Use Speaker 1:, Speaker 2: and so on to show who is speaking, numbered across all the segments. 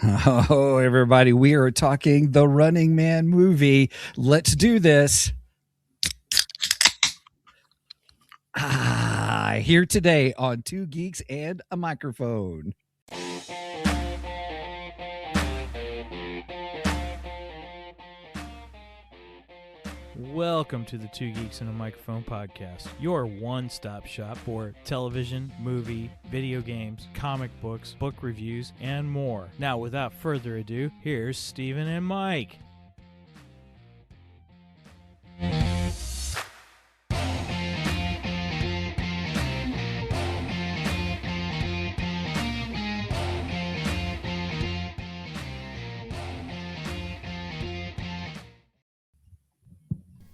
Speaker 1: Oh, everybody, we are talking the Running Man movie. Let's do this. Here today on Two Geeks and a Microphone.
Speaker 2: Welcome to the Two Geeks and a Microphone podcast, your one-stop shop for television, movie, video games, comic books, book reviews, and more. Now, without further ado, here's Steven and Mike.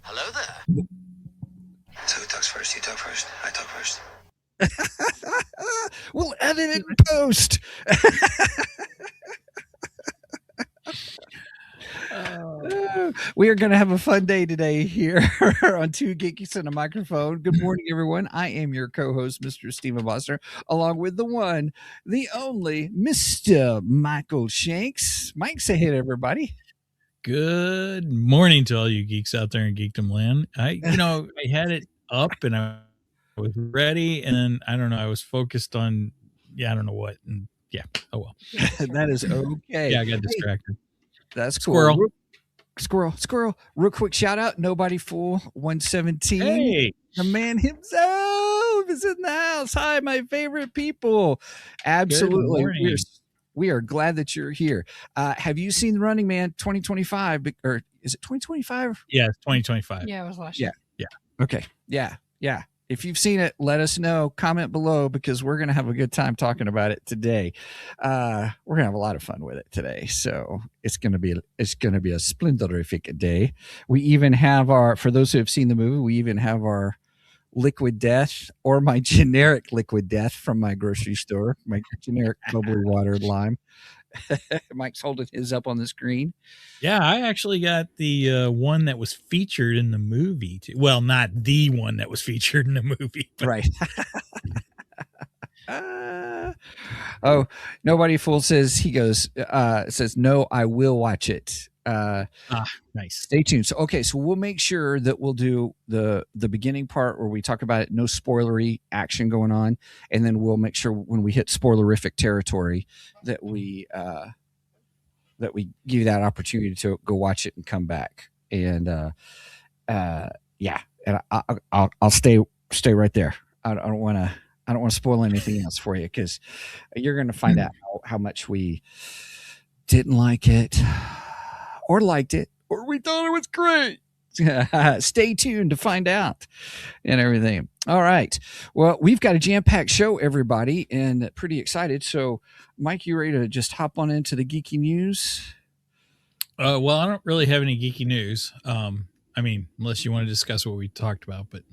Speaker 3: Hello there. So who talks first? You talk first. I talk first.
Speaker 1: We'll edit it in post. We are going to have a fun day today here on Two Geeks and a Microphone. Good morning, everyone. I am your co-host, Mr. Steven Bosner, along with the one, the only, Mr. Michael Shanks. Mike, say hey to everybody.
Speaker 4: Good morning to all you geeks out there in Geekdom Land. I had it up and I was ready, and then I don't know, I was focused on I don't know what, and oh well.
Speaker 1: That is okay.
Speaker 4: Yeah, I got distracted.
Speaker 1: That's
Speaker 4: Squirrel.
Speaker 1: Cool. Squirrel. Real quick shout out, Nobody Fool 117.
Speaker 4: Hey,
Speaker 1: the man himself is in the house. Hi, my favorite people. Absolutely. We are glad that you're here. Have you seen Running Man 2025? Or is it 2025?
Speaker 4: Yeah, it's 2025.
Speaker 5: Yeah, it was last year.
Speaker 4: Yeah.
Speaker 1: Okay. Yeah. If you've seen it, let us know. Comment below because we're going to have a good time talking about it today. We're going to have a lot of fun with it today. So it's going to be a splendorific day. We even have for those who have seen the movie, we even have our liquid death, or my generic liquid death from my grocery store, my generic bubbly water lime. Mike's holding his up on the screen.
Speaker 4: Yeah, I actually got the one that was featured in the movie too. Well, not the one that was featured in the movie, but.
Speaker 1: Right. Nobody Fool says, no, I will watch it.
Speaker 4: Nice.
Speaker 1: Stay tuned. So we'll make sure that we'll do the beginning part where we talk about it, no spoilery action going on, and then we'll make sure when we hit spoilerific territory that we give you that opportunity to go watch it and come back. And and I'll stay right there. I don't want to spoil anything else for you because you're going to find out how much we didn't like it or liked it, or we thought it was great. Stay tuned to find out and everything. All right. Well, we've got a jam-packed show, everybody, and pretty excited. So, Mike, you ready to just hop on into the geeky news?
Speaker 4: Well, I don't really have any geeky news. Unless you want to discuss what we talked about, but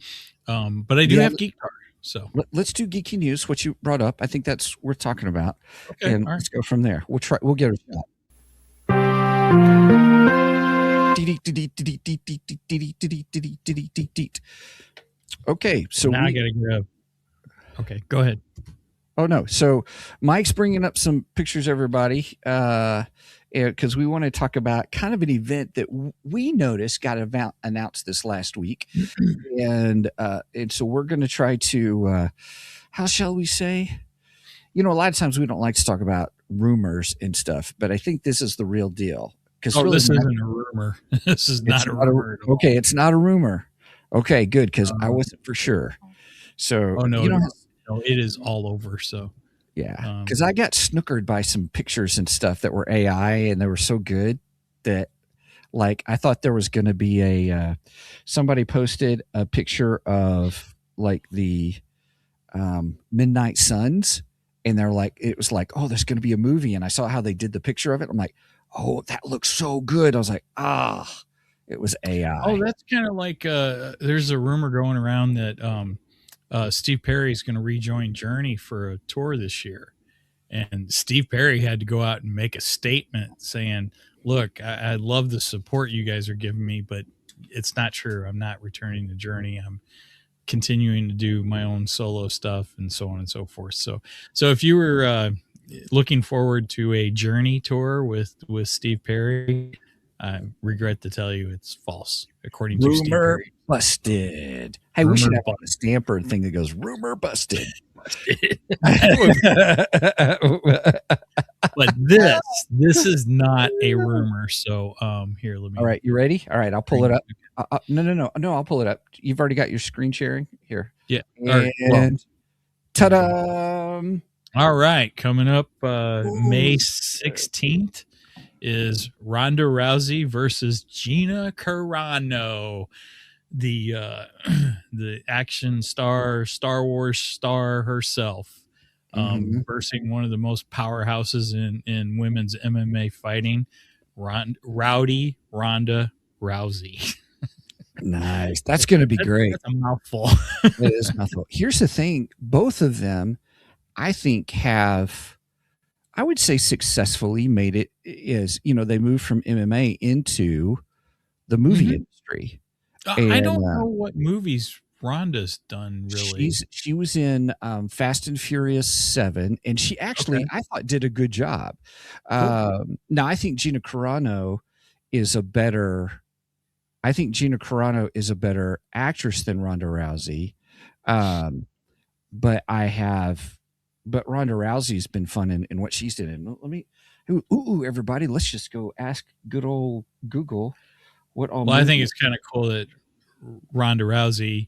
Speaker 4: I do have Geek Car. So
Speaker 1: let's do geeky news. What you brought up, I think that's worth talking about.
Speaker 4: Okay,
Speaker 1: and let's go from there. We'll get a shot. Okay, so
Speaker 4: now I gotta grab. Okay, go ahead.
Speaker 1: Oh no, so Mike's bringing up some pictures, everybody, because we want to talk about kind of an event that we noticed got announced this last week, and so we're going to try to, how shall we say? A lot of times we don't like to talk about rumors and stuff, but I think this is the real deal.
Speaker 4: This isn't a rumor. This is not a rumor.
Speaker 1: Okay, it's not a rumor. Okay, good, because I wasn't for sure. So,
Speaker 4: it is all over. So,
Speaker 1: yeah, because I got snookered by some pictures and stuff that were AI, and they were so good that, like, I thought there was going to be somebody posted a picture of like the Midnight Suns, and they're like, it was like, oh, there's going to be a movie, and I saw how they did the picture of it. I'm like, oh, that looks so good. I was like, it was AI.
Speaker 4: Oh, that's kind of like there's a rumor going around that Steve Perry is going to rejoin Journey for a tour this year. And Steve Perry had to go out and make a statement saying, look, I love the support you guys are giving me, but it's not true. I'm not returning to Journey. I'm continuing to do my own solo stuff and so on and so forth. So if you were looking forward to a Journey tour with Steve Perry. I regret to tell you it's false, according to Steve
Speaker 1: Rumor
Speaker 4: Perry.
Speaker 1: busted. Hey, we
Speaker 4: Rumor
Speaker 1: should have a stamper thing that goes rumor busted.
Speaker 4: But this is not a rumor. So here, let me.
Speaker 1: All right, you ready? All right, I'll pull it up. No, I'll pull it up. You've already got your screen sharing here.
Speaker 4: Yeah.
Speaker 1: And ta-da!
Speaker 4: All right, coming up May 16th is Ronda Rousey versus Gina Carano, the the action star, Star Wars star herself, versing one of the most powerhouses in women's MMA fighting, Rowdy Ronda Rousey.
Speaker 1: Nice. That's going to be great.
Speaker 4: That's a mouthful.
Speaker 1: It is a mouthful. Here's the thing. Both of them, I think, have, I would say, successfully made it they moved from MMA into the movie industry.
Speaker 4: I don't know what movies Rhonda's done, really.
Speaker 1: She was in Fast and Furious 7, and she actually, I thought, did a good job. Now, I think Gina Carano is a better actress than Ronda Rousey. But Ronda Rousey's been fun in what she's doing. Everybody, let's just go ask good old Google what all.
Speaker 4: Well, I think it's kind of cool that Ronda Rousey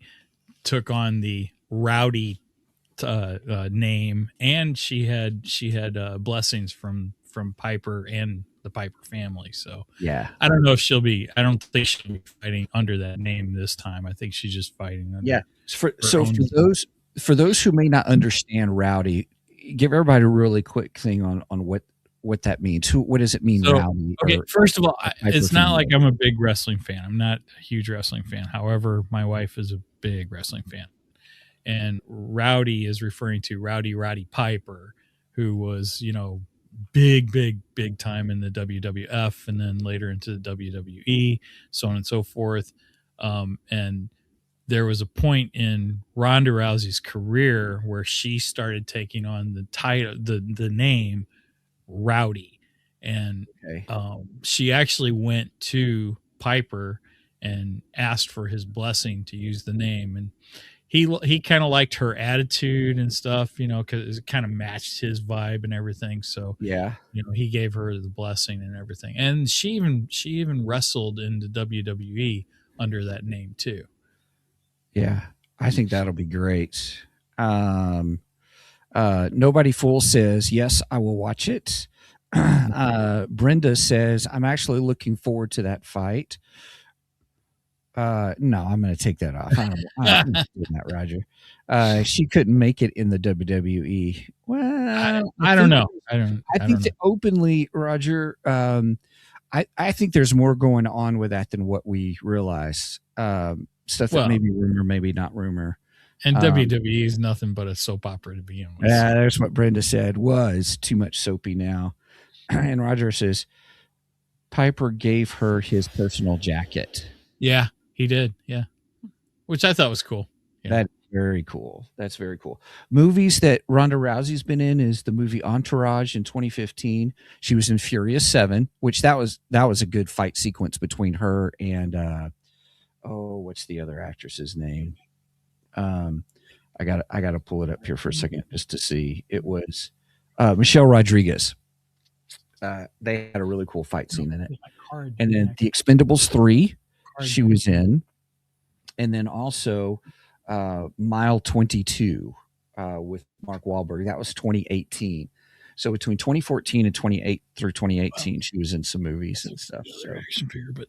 Speaker 4: took on the Rowdy name, and she had blessings from Piper and the Piper family. So
Speaker 1: yeah,
Speaker 4: I don't know if I don't think she'll be fighting under that name this time. I think she's just fighting under
Speaker 1: For those who may not understand Rowdy, give everybody a really quick thing on what that means. What does it mean, Rowdy?
Speaker 4: Okay, first of all, it's not like I'm a big wrestling fan. I'm not a huge wrestling fan. However, my wife is a big wrestling fan. And Rowdy is referring to Rowdy Roddy Piper, who was, big time in the WWF and then later into the WWE, so on and so forth. And there was a point in Ronda Rousey's career where she started taking on the title, the name Rowdy. And she actually went to Piper and asked for his blessing to use the name. And he kind of liked her attitude and stuff, because it kind of matched his vibe and everything. So he gave her the blessing and everything. And she even wrestled in the WWE under that name too.
Speaker 1: Yeah, I think that'll be great. Nobody Fool says, yes, I will watch it. Brenda says, I'm actually looking forward to that fight. No, I'm going to take that off. I'm not doing that, Roger. She couldn't make it in the WWE. Well,
Speaker 4: I don't know.
Speaker 1: I think that openly, Roger, I think there's more going on with that than what we realize. Stuff that maybe rumor, maybe not rumor.
Speaker 4: And WWE is nothing but a soap opera to begin with.
Speaker 1: Yeah, there's what Brenda said. Was too much soapy now. And Roger says, Piper gave her his personal jacket.
Speaker 4: Yeah, he did. Yeah. Which I thought was cool. Yeah.
Speaker 1: That's very cool. That's very cool. Movies that Ronda Rousey's been in is the movie Entourage in 2015. She was in Furious 7, which that was a good fight sequence between her and what's the other actress's name? I got to pull it up here for a second just to see. It was Michelle Rodriguez. They had a really cool fight scene in it. And then The Expendables 3, she was in. And then also Mile 22 with Mark Wahlberg. That was 2018. So between 2014 and 2018, she was in some movies and stuff. So
Speaker 4: action figure, but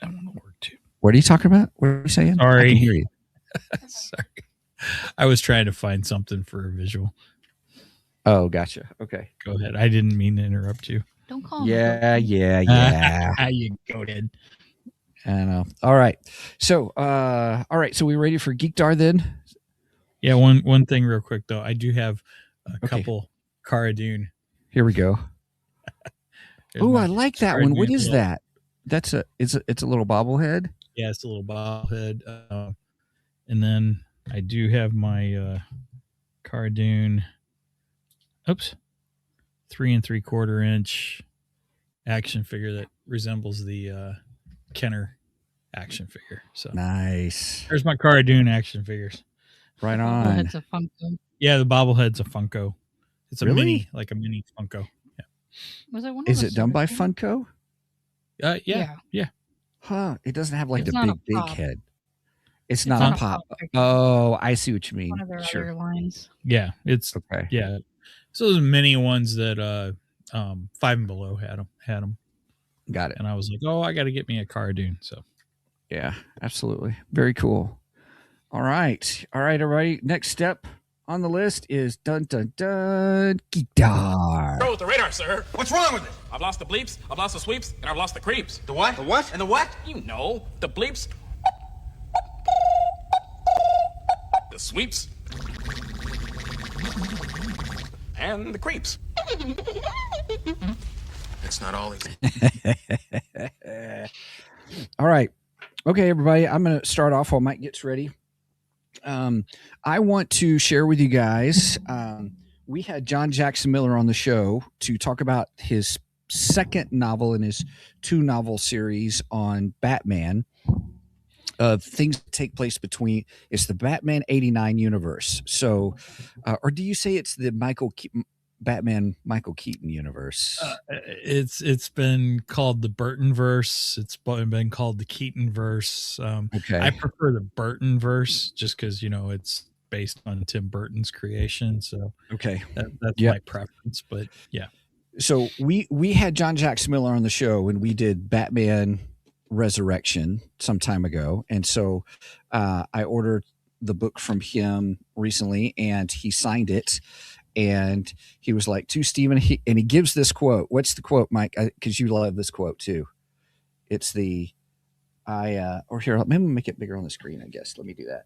Speaker 4: I don't know where to.
Speaker 1: What are you talking about? What are you saying?
Speaker 4: Sorry.
Speaker 1: I can hear you.
Speaker 4: Sorry. I was trying to find something for a visual.
Speaker 1: Oh, gotcha. Okay.
Speaker 4: Go ahead. I didn't mean to interrupt you.
Speaker 5: Don't call me.
Speaker 1: Yeah.
Speaker 4: You go ahead.
Speaker 1: I know. All right. So, So we ready for Geekdar then?
Speaker 4: Yeah. One thing real quick though. I do have a couple Cara Dune.
Speaker 1: Here we go. Oh, I like that one. What is that? It's a little bobblehead.
Speaker 4: Yeah, it's a little bobblehead. And then I do have my Cara Dune. Oops. 3 3/4-inch action figure that resembles the Kenner action figure. So
Speaker 1: Nice.
Speaker 4: there's my Cara Dune action figures.
Speaker 1: Right
Speaker 5: The
Speaker 1: on.
Speaker 5: bobblehead's a Funko.
Speaker 4: Yeah, the bobblehead's a Funko. It's a
Speaker 1: Really?
Speaker 4: mini Funko.
Speaker 5: Was it one?
Speaker 1: Is
Speaker 5: of
Speaker 1: it done by
Speaker 5: Source King?
Speaker 1: Funko?
Speaker 4: Yeah.
Speaker 1: Huh. It doesn't have like
Speaker 5: It's
Speaker 1: the
Speaker 5: not a
Speaker 1: big
Speaker 5: pop.
Speaker 1: head. It's
Speaker 5: It's
Speaker 1: not
Speaker 5: not
Speaker 1: a
Speaker 5: a
Speaker 1: pop.
Speaker 5: pop figure.
Speaker 1: Oh, I see what you mean.
Speaker 5: One of their
Speaker 1: Sure.
Speaker 5: other lines.
Speaker 4: Yeah, it's
Speaker 1: Okay.
Speaker 4: yeah. So those mini ones that Five and Below had them,
Speaker 1: Got it.
Speaker 4: and I was like, oh, I got to get me a Cara Dune. So
Speaker 1: Yeah, absolutely. Very cool. All right. Everybody. Next step on the list is dun dun dun guitar.
Speaker 6: Go with the radar, sir.
Speaker 3: What's wrong with it?
Speaker 6: I've lost the bleeps, I've lost the sweeps, and I've lost the creeps.
Speaker 3: The what? The what? And the what?
Speaker 6: You know, the bleeps, the sweeps, and the creeps.
Speaker 3: It's not all.
Speaker 1: All right. Okay, everybody. I'm going to start off while Mike gets ready. I want to share with you guys. We had John Jackson Miller on the show to talk about his second novel in his 2-novel series on Batman. Things that take place between it's the Batman 89 universe. So, or do you say it's the Batman Michael Keaton universe?
Speaker 4: it's been called the Burtonverse. It's been called the Keatonverse.
Speaker 1: Okay.
Speaker 4: I prefer the Burtonverse just because it's based on Tim Burton's creation. So
Speaker 1: Okay.
Speaker 4: that's
Speaker 1: Yep.
Speaker 4: my preference. But yeah,
Speaker 1: So we had John Jackson Miller on the show when we did Batman Resurrection some time ago, and so I ordered the book from him recently, and he signed it, and he was like, to Stephen, and he gives this quote. What's the quote, Mike? Because you love this quote too. It's the or here, let me make it bigger on the screen. I guess let me do that.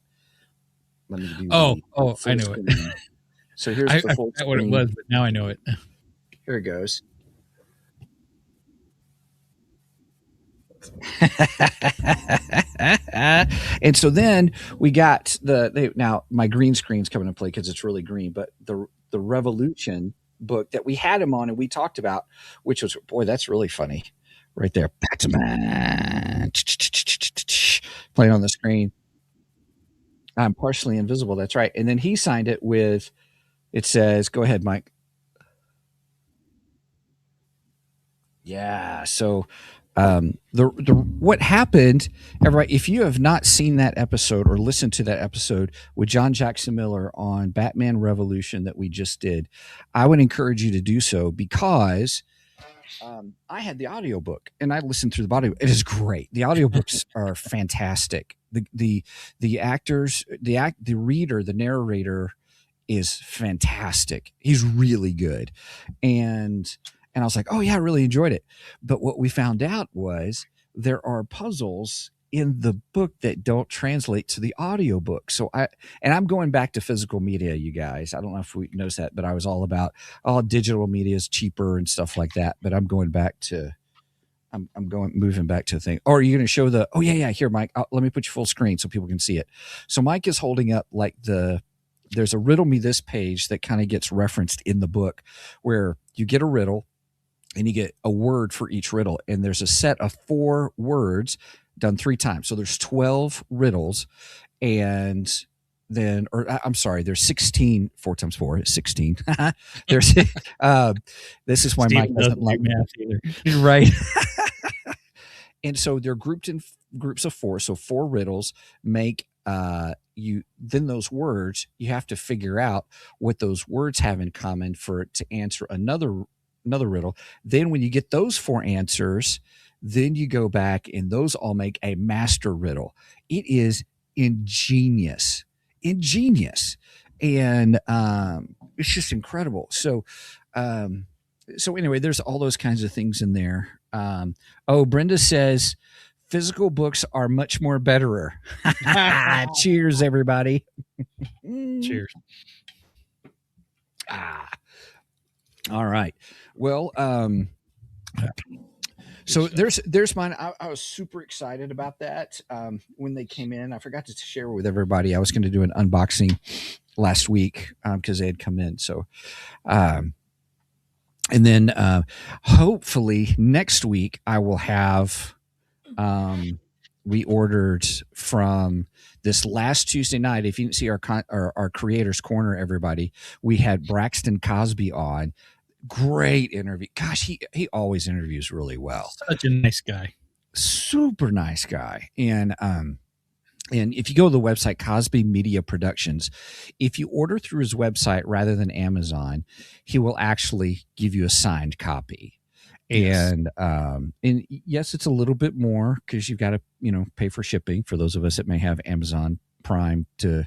Speaker 1: Let me do.
Speaker 4: Oh,
Speaker 1: the
Speaker 4: I know it.
Speaker 1: screen. So here's
Speaker 4: I
Speaker 1: the full
Speaker 4: forgot what it
Speaker 1: screen.
Speaker 4: was, but now I know it.
Speaker 1: Here it goes. And so then we got now my green screen's coming to play because it's really green, but the Revolution book that we had him on and we talked about, which was, boy, that's really funny right there. Batman playing on the screen. I'm partially invisible. That's right. And then he signed it with, it says, go ahead, Mike. Yeah. So what happened, everybody, if you have not seen that episode or listened to that episode with John Jackson Miller on Batman Revolution that we just did, I would encourage you to do so because I had the audiobook and I listened through the audio. It is great. The audiobooks are fantastic. The actors, the reader, the narrator is fantastic. He's really good. And I was like, oh yeah, I really enjoyed it. But what we found out was there are puzzles in the book that don't translate to the audiobook. So I'm going back to physical media, you guys. I don't know if we noticed that, but I was all about, digital media is cheaper and stuff like that. But I'm going back to, moving back to the thing. Or are you going to show here, Mike, let me put you full screen so people can see it. So Mike is holding up like there's a riddle me this page that kind of gets referenced in the book where you get a riddle and you get a word for each riddle. And there's a set of 4 words done 3 times. So there's 12 riddles. And then, there's 16, 4 times 4 is 16. There's, this is why Mike doesn't like
Speaker 4: math either.
Speaker 1: Right. And so they're grouped in groups of 4. So 4 riddles make, then those words, you have to figure out what those words have in common for it to answer another riddle. Then when you get those 4 answers, then you go back and those all make a master riddle. It is ingenious. And it's just incredible. So anyway, there's all those kinds of things in there. Brenda says physical books are much more betterer. Cheers, everybody.
Speaker 4: Cheers.
Speaker 1: All right. Well, so there's mine. I was super excited about that when they came in. I forgot to share with everybody. I was going to do an unboxing last week because they had come in. So And then hopefully next week I will have we ordered from this last Tuesday night. If you didn't see our Creators Corner, everybody, we had Braxton Cosby on. Great interview. Gosh, he always interviews really well.
Speaker 4: Such a nice guy.
Speaker 1: Super nice guy. And if you go to the website, Cosby Media Productions, if you order through his website rather than Amazon, he will actually give you a signed copy.
Speaker 4: Yes.
Speaker 1: And yes, it's a little bit more because you've got to, pay for shipping for those of us that may have Amazon Prime to,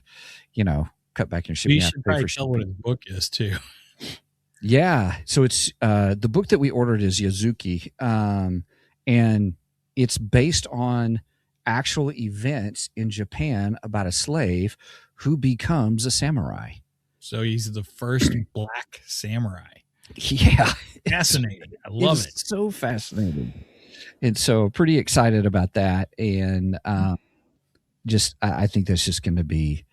Speaker 1: cut back your shipping.
Speaker 4: You should probably tell what his book is too.
Speaker 1: Yeah. So it's the book that we ordered is Yazuki. And it's based on actual events in Japan about a slave who becomes a samurai.
Speaker 4: So he's the first black samurai.
Speaker 1: Yeah.
Speaker 4: Fascinating. I love it.
Speaker 1: So fascinating. And so pretty excited about that. And I think that's just going to be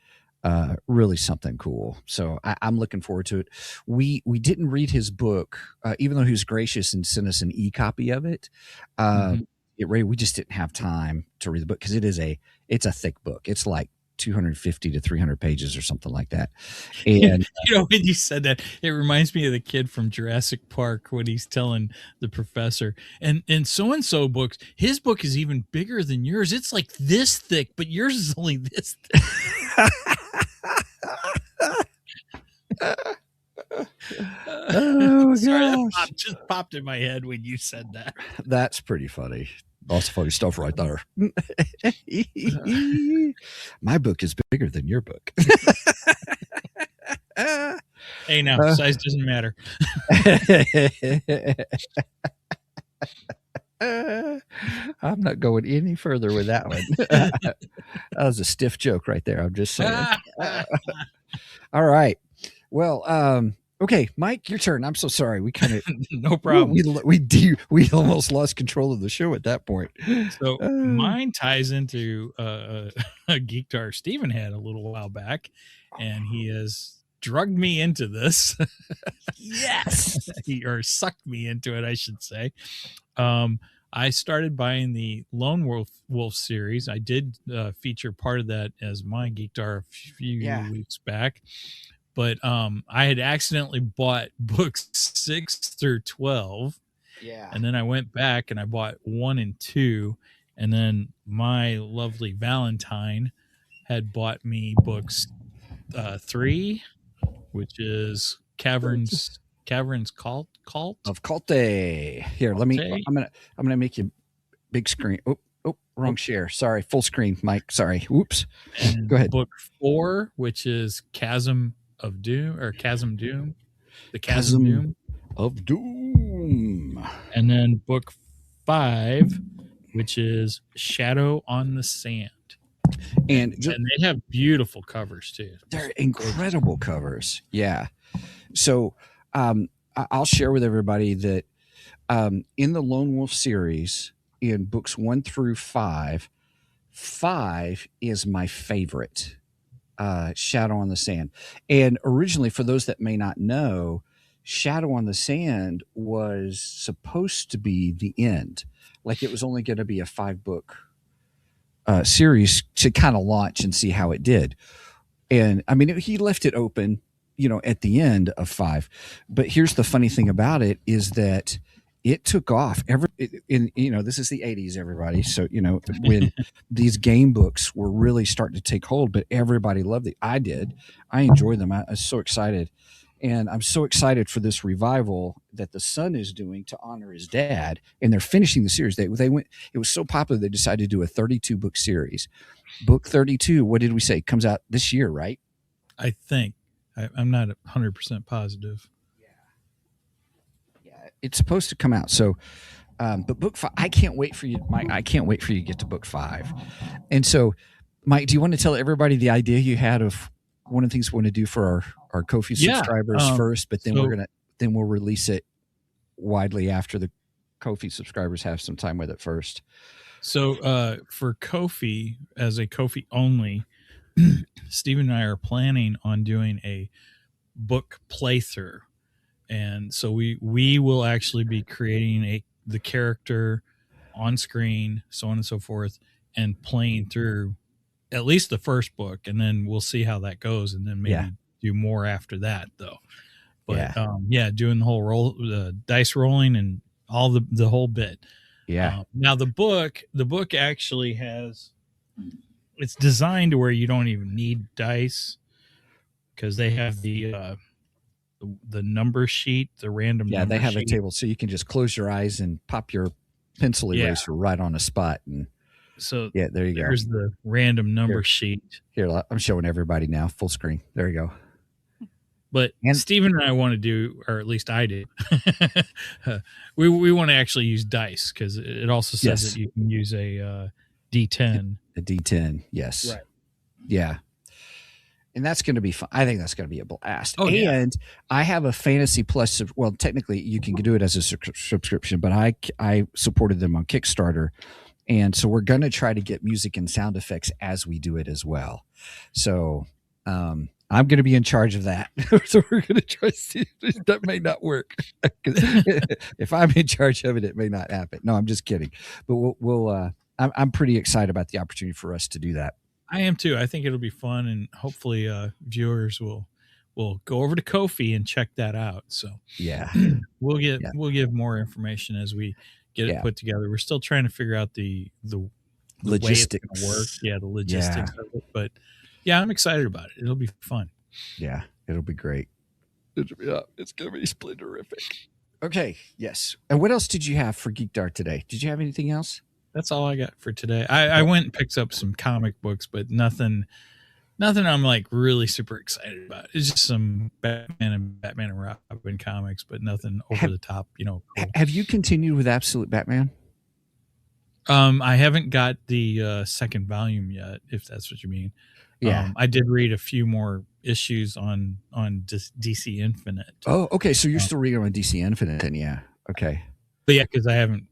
Speaker 1: really something cool. So I'm looking forward to it. We didn't read his book, even though he was gracious and sent us an e-copy of it. We just didn't have time to read the book because it's a thick book. It's like 250 to 300 pages or something like that. And
Speaker 4: when you said that, it reminds me of the kid from Jurassic Park when he's telling the professor, and so-and-so books, his book is even bigger than yours. It's like this thick, but yours is only this thick.
Speaker 1: Oh,
Speaker 4: sorry, that just popped in my head when you said that.
Speaker 1: That's pretty funny. That's funny stuff right there. My book is bigger than your book.
Speaker 4: Hey, now size doesn't matter.
Speaker 1: I'm not going any further with that one. That was a stiff joke right there. I'm just saying. All right. Well, okay, Mike, your turn. I'm so sorry. We kind of
Speaker 4: no problem.
Speaker 1: We almost lost control of the show at that point.
Speaker 4: So mine ties into a Geektar Steven had a little while back, and he has drugged me into this.
Speaker 1: Yes,
Speaker 4: or sucked me into it, I should say. I started buying the Lone Wolf series. I did feature part of that as my Geektar a few weeks back. But I had accidentally bought books 6 through 12.
Speaker 1: Yeah.
Speaker 4: And then I went back and I bought 1 and 2. And then my lovely Valentine had bought me books 3, which is Caverns Cult
Speaker 1: of Culte. Here, let me. I'm gonna make you big screen. Oh, wrong share. Sorry, full screen, Mike. Sorry. Whoops.
Speaker 4: And
Speaker 1: go ahead.
Speaker 4: Book 4, which is Chasm Doom. The Chasm Doom
Speaker 1: of Doom.
Speaker 4: And then book 5, which is Shadow on the Sand. And they have beautiful covers too.
Speaker 1: They're incredible covers. Yeah. So I'll share with everybody that in the Lone Wolf series, in books 1 through 5, 5 is my favorite. Shadow on the Sand. And originally, for those that may not know, Shadow on the Sand was supposed to be the end. Like it was only going to be a 5-book series to kind of launch and see how it did. And I mean, he left it open, at the end of 5. But here's the funny thing about it is that it took off. This is the 80s, everybody. So, when these game books were really starting to take hold, but everybody loved it. I did. I enjoyed them. I was so excited. And I'm so excited for this revival that the son is doing to honor his dad. And they're finishing the series. They went, it was so popular, they decided to do a 32-book series. Book 32, what did we say? Comes out this year, right?
Speaker 4: I think. I'm not 100% positive.
Speaker 1: It's supposed to come out. So, but book 5, I can't wait for you, Mike. I can't wait for you to get to book 5. And so, Mike, do you want to tell everybody the idea you had of one of the things we want to do for our Ko-fi subscribers first, but then we'll release it widely after the Ko-fi subscribers have some time with it first.
Speaker 4: So, for Ko-fi, as a Ko-fi only, Steve and I are planning on doing a book playthrough. And so we will actually be creating the character on screen, so on and so forth, and playing through at least the first book, and then we'll see how that goes, and then maybe do more after that, though. But doing the whole dice rolling and all the whole bit.
Speaker 1: Yeah.
Speaker 4: Now the book actually it's designed to where you don't even need dice, because they have the number sheet, the random number
Speaker 1: they have
Speaker 4: sheet.
Speaker 1: a table, so you can just close your eyes and pop your pencil eraser right on a spot. And
Speaker 4: so
Speaker 1: there you go.
Speaker 4: There's the random number sheet.
Speaker 1: Here, I'm showing everybody now, full screen. There you go.
Speaker 4: But Steven and I want to do, or at least I do, we want to actually use dice, because it also says that you can use a D10.
Speaker 1: A D10, yes.
Speaker 4: Right.
Speaker 1: Yeah. And that's going to be fun. I think that's going to be a blast.
Speaker 4: Oh,
Speaker 1: and I have a Fantasy Plus. Well, technically, you can do it as a subscription, but I supported them on Kickstarter. And so we're going to try to get music and sound effects as we do it as well. So I'm going to be in charge of that. So we're going to try to see if that may not work. If I'm in charge of it, it may not happen. No, I'm just kidding. But I'm pretty excited about the opportunity for us to do that.
Speaker 4: I am too. I think it'll be fun, and hopefully viewers will go over to Ko-fi and check that out. So we'll give more information as we get it put together. We're still trying to figure out the
Speaker 1: logistics
Speaker 4: way it's gonna work. Yeah, the logistics of it. But I'm excited about it. It'll be fun.
Speaker 1: Yeah, it'll be great. It's gonna be splendorific. Okay, yes. And what else did you have for Geek Dart today? Did you have anything else?
Speaker 4: That's all I got for today. I went and picked up some comic books, but nothing I'm like really super excited about. It's just some Batman and Robin comics, but nothing over the top, cool.
Speaker 1: Have you continued with Absolute Batman?
Speaker 4: I haven't got the second volume yet, if that's what you mean.
Speaker 1: Yeah.
Speaker 4: I did read a few more issues on DC Infinite.
Speaker 1: Oh, okay. So you're still reading on DC Infinite, then? Yeah. Okay.
Speaker 4: But because I haven't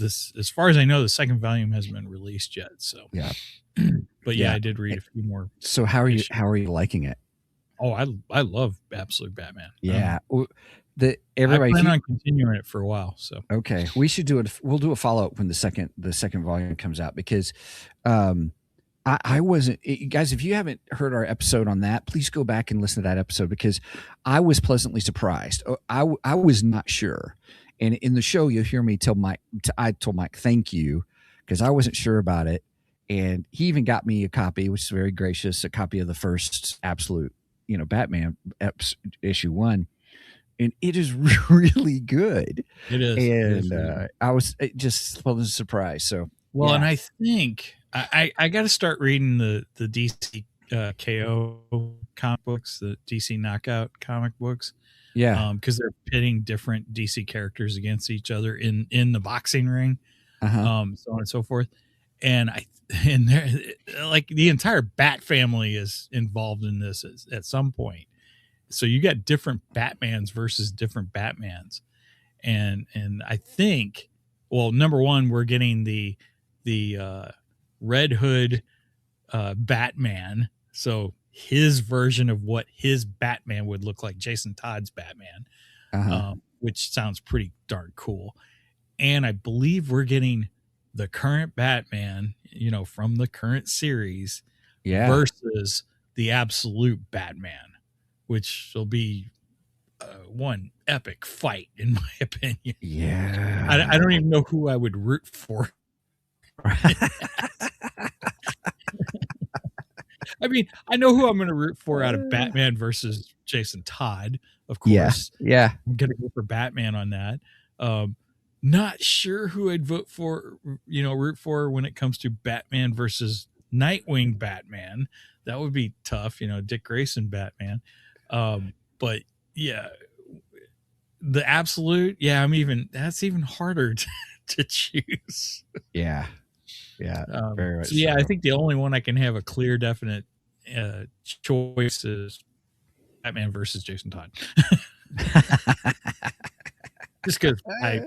Speaker 4: as far as I know, the second volume hasn't been released yet. So but I did read a few more.
Speaker 1: So how are you liking it?
Speaker 4: Oh, I love Absolute Batman.
Speaker 1: Yeah.
Speaker 4: I plan on continuing it for a while. So
Speaker 1: okay, we should do it. We'll do a follow up when the second volume comes out, because I wasn't, guys, if you haven't heard our episode on that, please go back and listen to that episode, because I was pleasantly surprised. I was not sure. And in the show, you'll hear me tell Mike, I told Mike, thank you, because I wasn't sure about it. And he even got me a copy, which is very gracious, a copy of the first Absolute, Batman issue 1. And it is really good.
Speaker 4: It is.
Speaker 1: And I was just pleasantly surprised. So,
Speaker 4: and I think I got to start reading the DC KO comic books, the DC Knockout comic books.
Speaker 1: Yeah.
Speaker 4: Because they're pitting different DC characters against each other in the boxing ring, so on and so forth. And they're like, the entire Bat family is involved in this at some point. So you got different Batmans versus different Batmans. And I think, well, number one, we're getting the Red Hood Batman. So his version of what his Batman would look like, Jason Todd's Batman, which sounds pretty darn cool. And I believe we're getting the current Batman, from the current series, versus the absolute Batman, which will be one epic fight, in my opinion.
Speaker 1: Yeah.
Speaker 4: I don't even know who I would root for. I mean, I know who I'm going to root for out of Batman versus Jason Todd, of course.
Speaker 1: Yeah.
Speaker 4: I'm going to go for Batman on that. Not sure who I'd root for when it comes to Batman versus Nightwing Batman. That would be tough, Dick Grayson Batman. But yeah, the Absolute, that's even harder to choose.
Speaker 1: Yeah. Yeah. Very much.
Speaker 4: So I think the only one I can have a clear, definite choice is Batman versus Jason Todd. Just because I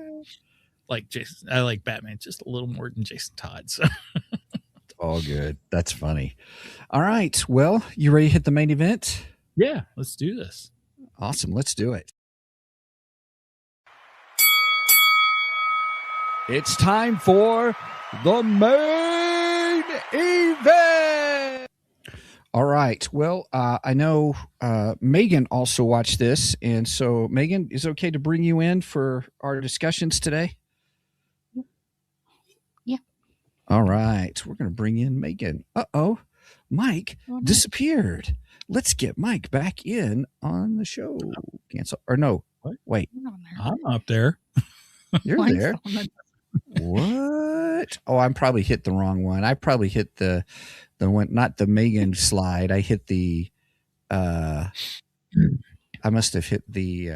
Speaker 4: like Batman just a little more than Jason Todd. So
Speaker 1: all good. That's funny. All right. Well, you ready to hit the main event?
Speaker 4: Yeah, let's do this.
Speaker 1: Awesome. Let's do it. It's time for the main event. All right. Well, I know Megan also watched this. And so, Megan, is it okay to bring you in for our discussions today?
Speaker 5: Yeah.
Speaker 1: All right. We're going to bring in Megan. Uh-oh. Mike disappeared. Let's get Mike back in on the show. Cancel. Or no.
Speaker 4: What?
Speaker 1: Wait.
Speaker 4: I'm up there.
Speaker 1: You're there. What? Oh, I probably hit the wrong one. I probably hit the one, not the Megan slide. I hit the I must have hit the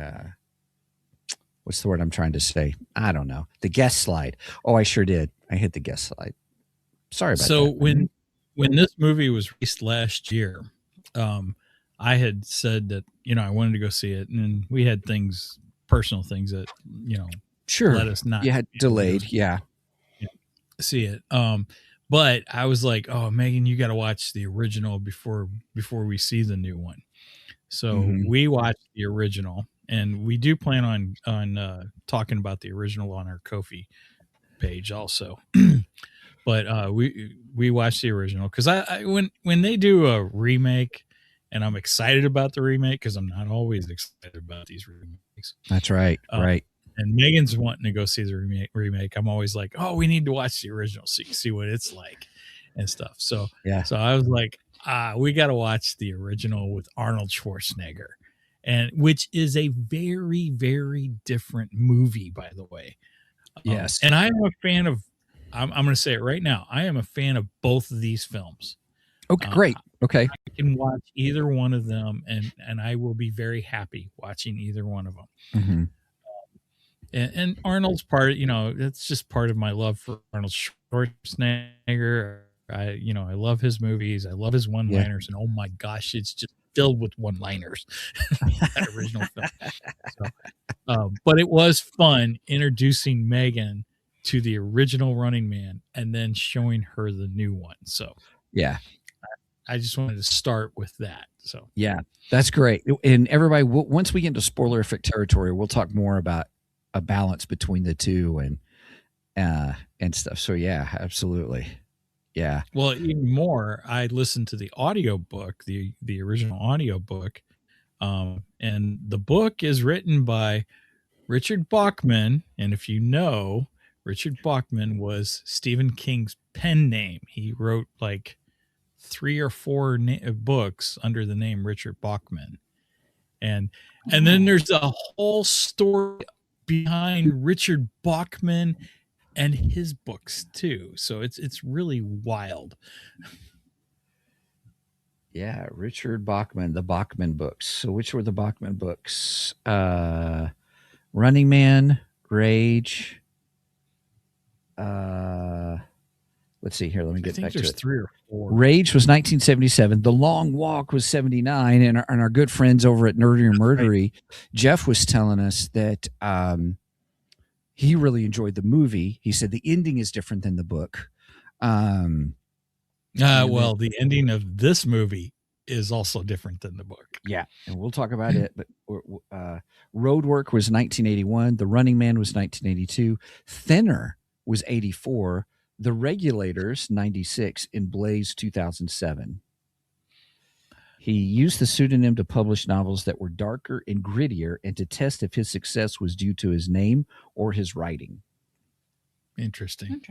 Speaker 1: what's the word I'm trying to say? I don't know. The guest slide. Oh, I sure did. I hit the guest slide. Sorry about that.
Speaker 4: So when this movie was released last year, I had said that, I wanted to go see it, and we had personal things that,
Speaker 1: sure,
Speaker 4: let us not.
Speaker 1: You had delayed,
Speaker 4: see it. But I was like, oh, Megan, you got to watch the original before we see the new one. So we watched the original, and we do plan on talking about the original on our Ko-fi page also. But we watched the original because I when they do a remake, and I'm excited about the remake because I'm not always excited about these remakes.
Speaker 1: That's right, right.
Speaker 4: And Megan's wanting to go see the remake. I'm always like, oh, we need to watch the original so you can see what it's like and stuff. So
Speaker 1: yeah.
Speaker 4: So I was like, we got to watch the original with Arnold Schwarzenegger, and which is a very, very different movie, by the way.
Speaker 1: Yes.
Speaker 4: And I am a fan of. I'm going to say it right now. I am a fan of both of these films.
Speaker 1: Okay, great. Okay.
Speaker 4: I can watch either one of them, and I will be very happy watching either one of them.
Speaker 1: Mm-hmm.
Speaker 4: And Arnold's part, that's just part of my love for Arnold Schwarzenegger. I love his movies. I love his one-liners, and oh my gosh, it's just filled with one-liners. That original film. So, but it was fun introducing Megan to the original Running Man and then showing her the new one. So
Speaker 1: yeah,
Speaker 4: I just wanted to start with that. So
Speaker 1: yeah, that's great. And everybody, once we get into spoilerific territory, we'll talk more about a balance between the two and stuff. So yeah, absolutely. Yeah.
Speaker 4: Well, even more, I listened to the audiobook, the original audiobook. And the book is written by Richard Bachman. And if you know, Richard Bachman was Stephen King's pen name. He wrote like 3 or 4 books under the name Richard Bachman. And then there's a whole story behind Richard Bachman and his books too. So it's really wild.
Speaker 1: Yeah, Richard Bachman, the Bachman books. So which were the Bachman books? Running Man, Rage. Let's see here. Let me get back to it.
Speaker 4: 3 or 4.
Speaker 1: Rage was 1977. The Long Walk was 79. And our good friends over at Nerdy or Murdery, Jeff was telling us that he really enjoyed the movie. He said the ending is different than the book.
Speaker 4: Well, the ending of this movie is also different than the book.
Speaker 1: Yeah, and we'll talk about it. But Roadwork was 1981. The Running Man was 1982. Thinner was 84. The Regulators, 96. And Blaze, 2007. He used the pseudonym to publish novels that were darker and grittier and to test if his success was due to his name or his writing.
Speaker 4: Interesting.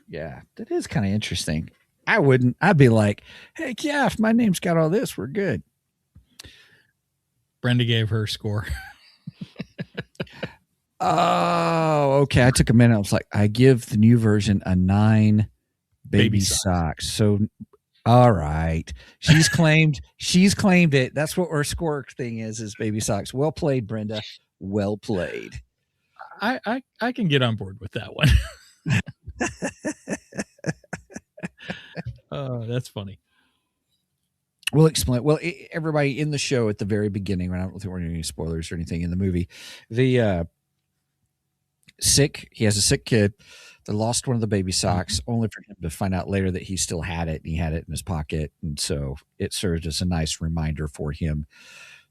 Speaker 1: Yeah, that is kind of interesting. I'd be like, hey, yeah, if my name's got all this, we're good.
Speaker 4: Brenda gave her score.
Speaker 1: Oh, okay. I took a minute. I was like, I give the new version a 9 baby socks. So, all right. She's claimed it. That's what our score thing is baby socks. Well played, Brenda. Well played.
Speaker 4: I can get on board with that one. Oh, that's funny.
Speaker 1: We'll explain. Well, everybody in the show at the very beginning, I don't think we're going to any spoilers or anything in the movie. He has a sick kid that lost one of the baby socks, only for him to find out later that he still had it, and he had it in his pocket. And so it served as a nice reminder for him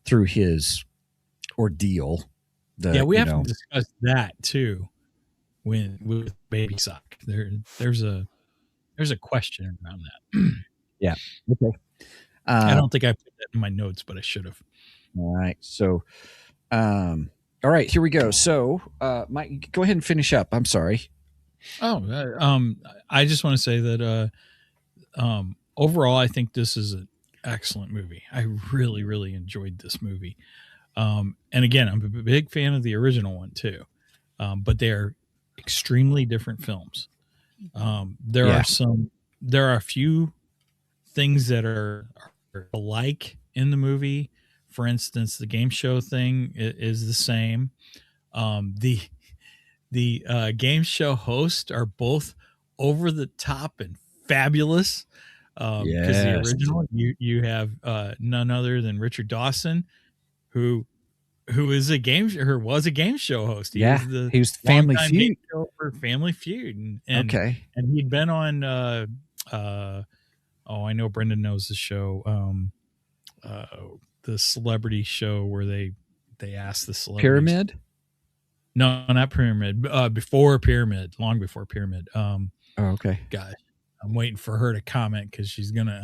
Speaker 1: through his ordeal
Speaker 4: We have to discuss that too. When with baby sock, there's a question around that.
Speaker 1: Yeah. Okay.
Speaker 4: I don't think I put that in my notes, but I should have.
Speaker 1: All right. So, all right, here we go. So, Mike, go ahead and finish up. I'm sorry.
Speaker 4: I just want to say that overall, I think this is an excellent movie. I really, really enjoyed this movie. And again, I'm a big fan of the original one too. But they are extremely different films. There are a few things that are alike in the movie. For instance, the game show thing is the same. The game show hosts are both over the top and fabulous. Because the original, you have none other than Richard Dawson, who was a game show host. He was
Speaker 1: Family Feud
Speaker 4: for Family Feud, and he'd been on. I know Brendan knows the show. The celebrity show where they ask the celebrities.
Speaker 1: Pyramid?
Speaker 4: No, not Pyramid. Before Pyramid, long before Pyramid.
Speaker 1: Okay.
Speaker 4: Gosh, I'm waiting for her to comment because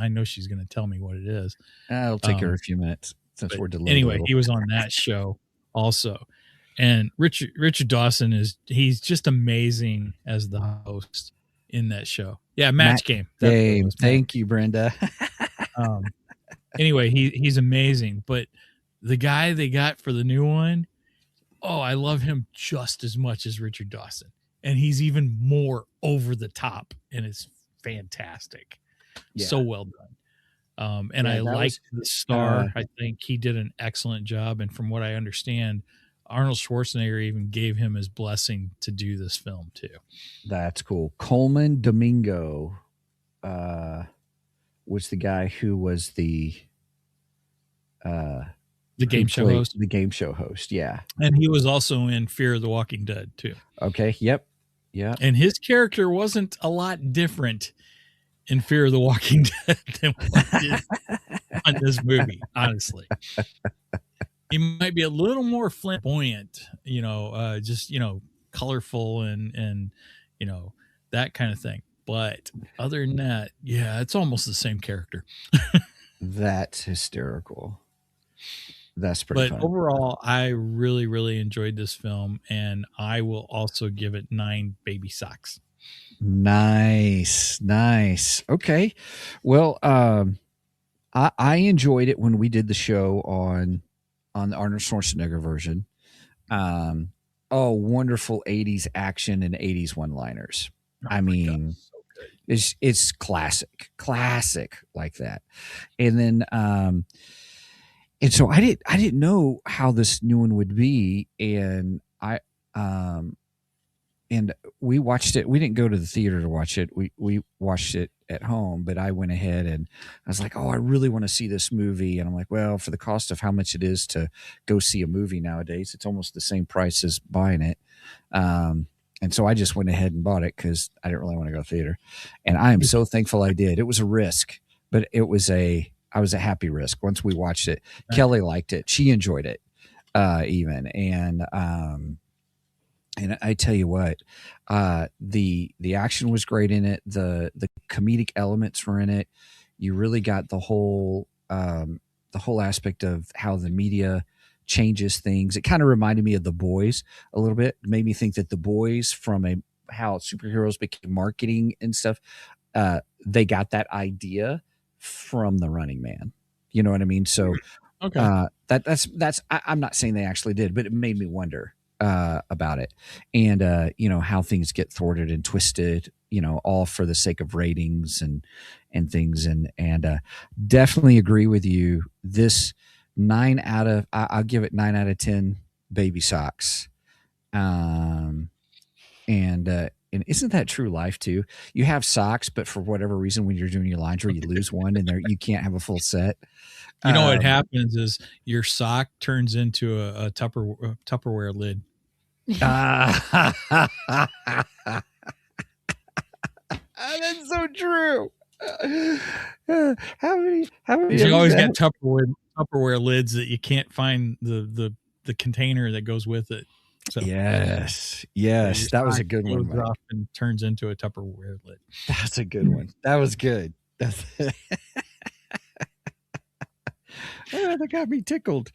Speaker 4: I know she's gonna tell me what it is.
Speaker 1: It'll take her a few minutes since we're delayed.
Speaker 4: Anyway, he was on that show also, and Richard Dawson he's just amazing as the host in that show. Yeah, Match Game.
Speaker 1: Thank you, Brenda.
Speaker 4: Anyway, he's amazing, but the guy they got for the new one, I love him just as much as Richard Dawson, and he's even more over the top, and it's fantastic. Yeah. So well done. And I liked the star. I think he did an excellent job, and from what I understand, Arnold Schwarzenegger even gave him his blessing to do this film too.
Speaker 1: That's cool. Coleman Domingo was the guy who was the
Speaker 4: game show host.
Speaker 1: The game show host, yeah.
Speaker 4: And he was also in Fear of the Walking Dead too.
Speaker 1: Okay, yep. Yeah.
Speaker 4: And his character wasn't a lot different in Fear of the Walking Dead than what he did on this movie, honestly. He might be a little more flamboyant, just colorful and that kind of thing. But other than that, yeah, it's almost the same character.
Speaker 1: That's hysterical. That's pretty fun.
Speaker 4: Overall, I really, really enjoyed this film, and I will also give it 9 baby socks.
Speaker 1: Nice. Okay. Well, I enjoyed it when we did the show on the Arnold Schwarzenegger version. Wonderful 80s action and 80s one-liners. I mean, so it's classic like that. And then, and so I didn't know how this new one would be. And and we watched it. We didn't go to the theater to watch it. We watched it at home, but I went ahead and I was like, I really want to see this movie. And I'm like, well, for the cost of how much it is to go see a movie nowadays, it's almost the same price as buying it. And so I just went ahead and bought it because I didn't really want to go to the theater. And I am so thankful I did. It was a risk, but I was a happy risk. Once we watched it, Kelly liked it. She enjoyed it even. And I tell you what, the action was great in it. The comedic elements were in it. You really got the whole aspect of how the media changes things. It kind of reminded me of The Boys a little bit. It made me think that The Boys, from how superheroes became marketing and stuff, they got that idea from The Running Man. You know what I mean? So
Speaker 4: okay.
Speaker 1: that's I'm not saying they actually did, but it made me wonder about it, and how things get thwarted and twisted, all for the sake of ratings and things, and definitely agree with you. This I'll give it 9 out of 10 baby socks. And isn't that true life too? You have socks, but for whatever reason, when you're doing your laundry, you lose one, and you can't have a full set.
Speaker 4: What happens is your sock turns into a Tupperware lid.
Speaker 1: That's so true. How many?
Speaker 4: You always got Tupperware lids that you can't find the the container that goes with it. So
Speaker 1: Yes,
Speaker 4: your
Speaker 1: that was a
Speaker 4: sock
Speaker 1: good one,
Speaker 4: blows
Speaker 1: Mike.
Speaker 4: off and turns into a Tupperware lid.
Speaker 1: That's a good one. That was good. That's that got me tickled.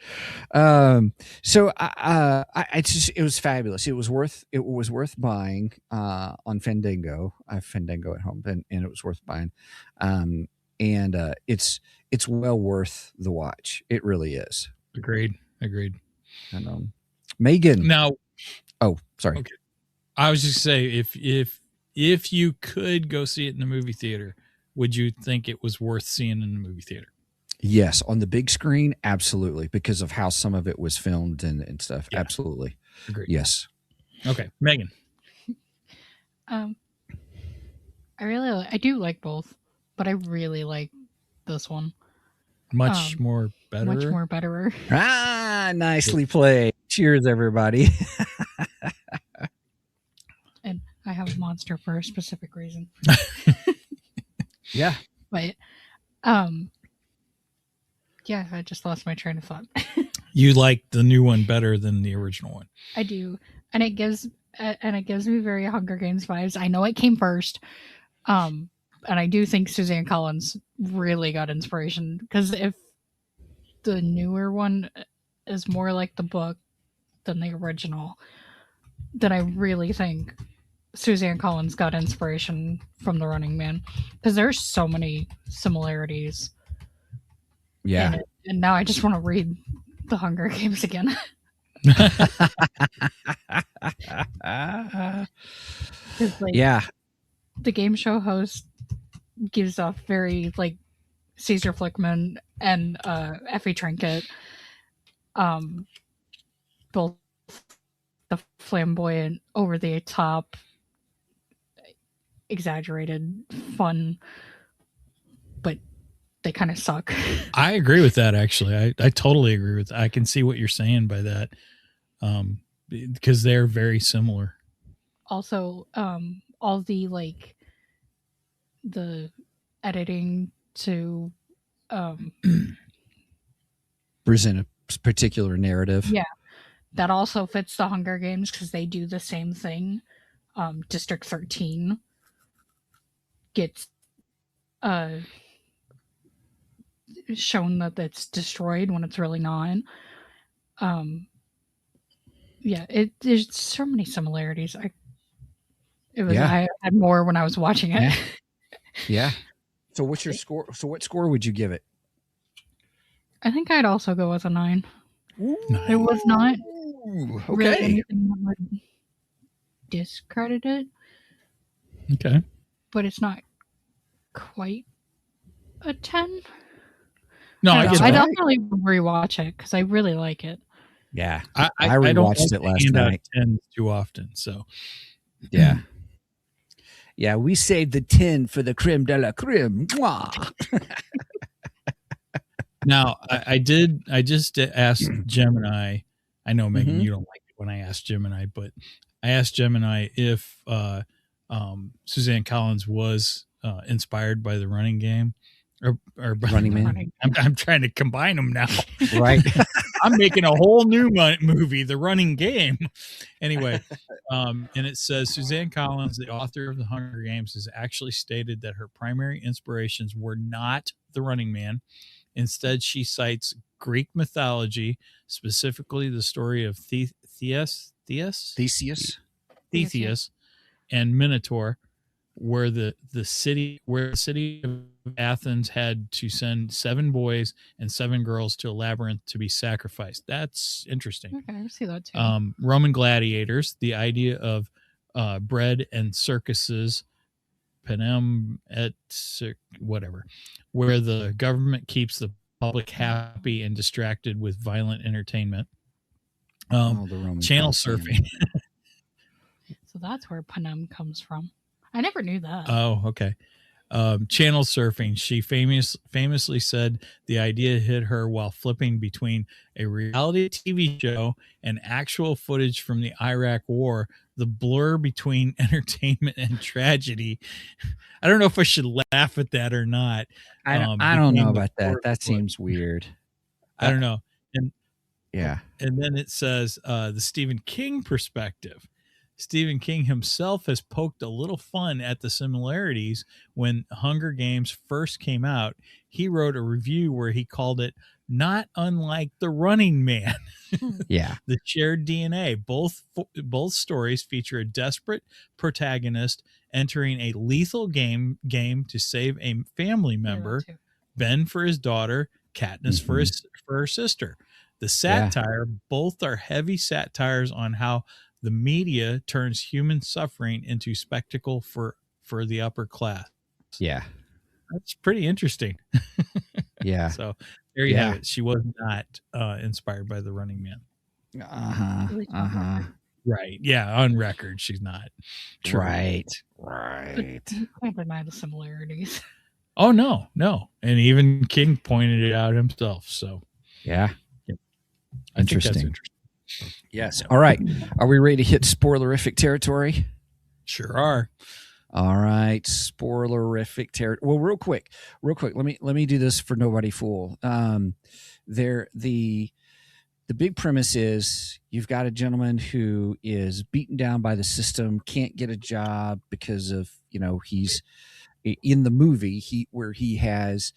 Speaker 1: So it was fabulous. It was worth buying on Fandango. I have Fandango at home, and it was worth buying. It's well worth the watch. It really is.
Speaker 4: Agreed.
Speaker 1: And Megan.
Speaker 4: Now,
Speaker 1: oh, sorry.
Speaker 4: Okay. I was just say if you could go see it in the movie theater, would you think it was worth seeing in the movie theater?
Speaker 1: Yes, on the big screen, absolutely, because of how some of it was filmed and stuff. Yeah. Absolutely.
Speaker 4: Agreed.
Speaker 1: Yes.
Speaker 4: Okay, Megan.
Speaker 5: I do like both, but I really like this one.
Speaker 4: Much more better.
Speaker 5: Much more betterer.
Speaker 1: Ah, nicely played. Cheers, everybody.
Speaker 5: And I have a monster for a specific reason.
Speaker 1: Yeah.
Speaker 5: But yeah, I just lost my train of thought.
Speaker 4: You like the new one better than the original one.
Speaker 5: I do. And it gives me very Hunger Games vibes. I know it came first. And I do think Suzanne Collins really got inspiration, because if the newer one is more like the book than the original, then I really think Suzanne Collins got inspiration from The Running Man, because there's so many similarities.
Speaker 1: Yeah.
Speaker 5: And now I just want to read The Hunger Games again.
Speaker 1: Yeah.
Speaker 5: The game show host gives off very like Caesar Flickman and Effie Trinket, both the flamboyant, over the top, exaggerated, fun, but they kind of suck.
Speaker 4: I agree with that, actually. I totally agree with that. I can see what you're saying by that, because they're very similar.
Speaker 5: Also, all the like the editing to
Speaker 1: present a particular narrative.
Speaker 5: Yeah, that also fits the Hunger Games, because they do the same thing. District 13 gets shown that it's destroyed when it's really not. Yeah, there's so many similarities. I had more when I was watching it.
Speaker 1: Yeah. Yeah. So what's your score? So what score would you give it?
Speaker 5: I think I'd also go with a 9.
Speaker 1: Ooh,
Speaker 5: it was not really
Speaker 1: okay.
Speaker 5: anything that would discredit it.
Speaker 4: Okay.
Speaker 5: But it's not quite a 10.
Speaker 4: No,
Speaker 5: I
Speaker 4: get
Speaker 5: I'd
Speaker 4: that.
Speaker 5: definitely rewatch it, because I really like it.
Speaker 1: Yeah.
Speaker 4: I
Speaker 1: rewatched it last night.
Speaker 4: 10 too often, so
Speaker 1: yeah. Yeah, we saved the 10 for the creme de la creme. Mwah.
Speaker 4: Now, I just asked Gemini. I know, Megan, you don't like it when I ask Gemini, but I asked Gemini if Suzanne Collins was inspired by The Running Game or
Speaker 1: Running Man.
Speaker 4: I'm trying to combine them now.
Speaker 1: Right.
Speaker 4: I'm making a whole new movie, The Running Game. Anyway, and it says Suzanne Collins, the author of The Hunger Games, has actually stated that her primary inspirations were not The Running Man. Instead, she cites Greek mythology, specifically the story of Theseus and Minotaur, where the city of Athens had to send 7 boys and 7 girls to a labyrinth to be sacrificed. That's interesting.
Speaker 5: Okay, I see that too.
Speaker 4: Roman gladiators, the idea of bread and circuses, panem et whatever, where the government keeps the public happy and distracted with violent entertainment. Channel surfing.
Speaker 5: So that's where panem comes from. I never knew that.
Speaker 4: Oh, okay. Channel surfing. She famously said the idea hit her while flipping between a reality TV show and actual footage from the Iraq War. The blur between entertainment and tragedy. I don't know if I should laugh at that or not.
Speaker 1: I don't know about that. That seems weird.
Speaker 4: I don't know. And
Speaker 1: Yeah.
Speaker 4: And then it says the Stephen King perspective. Stephen King himself has poked a little fun at the similarities. When Hunger Games first came out, he wrote a review where he called it not unlike The Running Man.
Speaker 1: Yeah.
Speaker 4: The shared DNA. Both stories feature a desperate protagonist entering a lethal game to save a family member, Ben for his daughter, Katniss for her sister. The satire, both are heavy satires on how the media turns human suffering into spectacle for the upper class.
Speaker 1: Yeah.
Speaker 4: That's pretty interesting.
Speaker 1: Yeah.
Speaker 4: So there you have it. She was not inspired by The Running Man. Right. Yeah. On record, she's not. True.
Speaker 1: Right.
Speaker 5: I deny the similarities.
Speaker 4: Oh, no. And even King pointed it out himself. So,
Speaker 1: yeah.
Speaker 4: I think that's interesting.
Speaker 1: Yes. All right. Are we ready to hit spoilerific territory?
Speaker 4: Sure are.
Speaker 1: All right. Spoilerific territory. Well, real quick. Let me do this for nobody fool. The big premise is you've got a gentleman who is beaten down by the system, can't get a job because of, he's in the movie where he has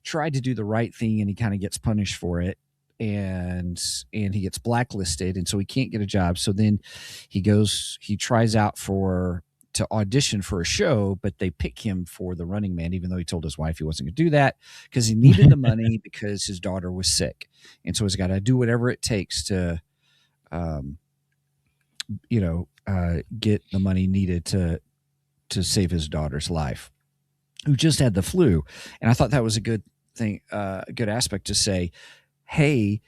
Speaker 1: tried to do the right thing and he kind of gets punished for it. And he gets blacklisted, and so he can't get a job. So then he tries out to audition for a show, but they pick him for The Running Man, even though he told his wife he wasn't going to do that because he needed the money because his daughter was sick. And so he's got to do whatever it takes to, get the money needed to save his daughter's life, who just had the flu. And I thought that was a good thing, a good aspect to say, hey,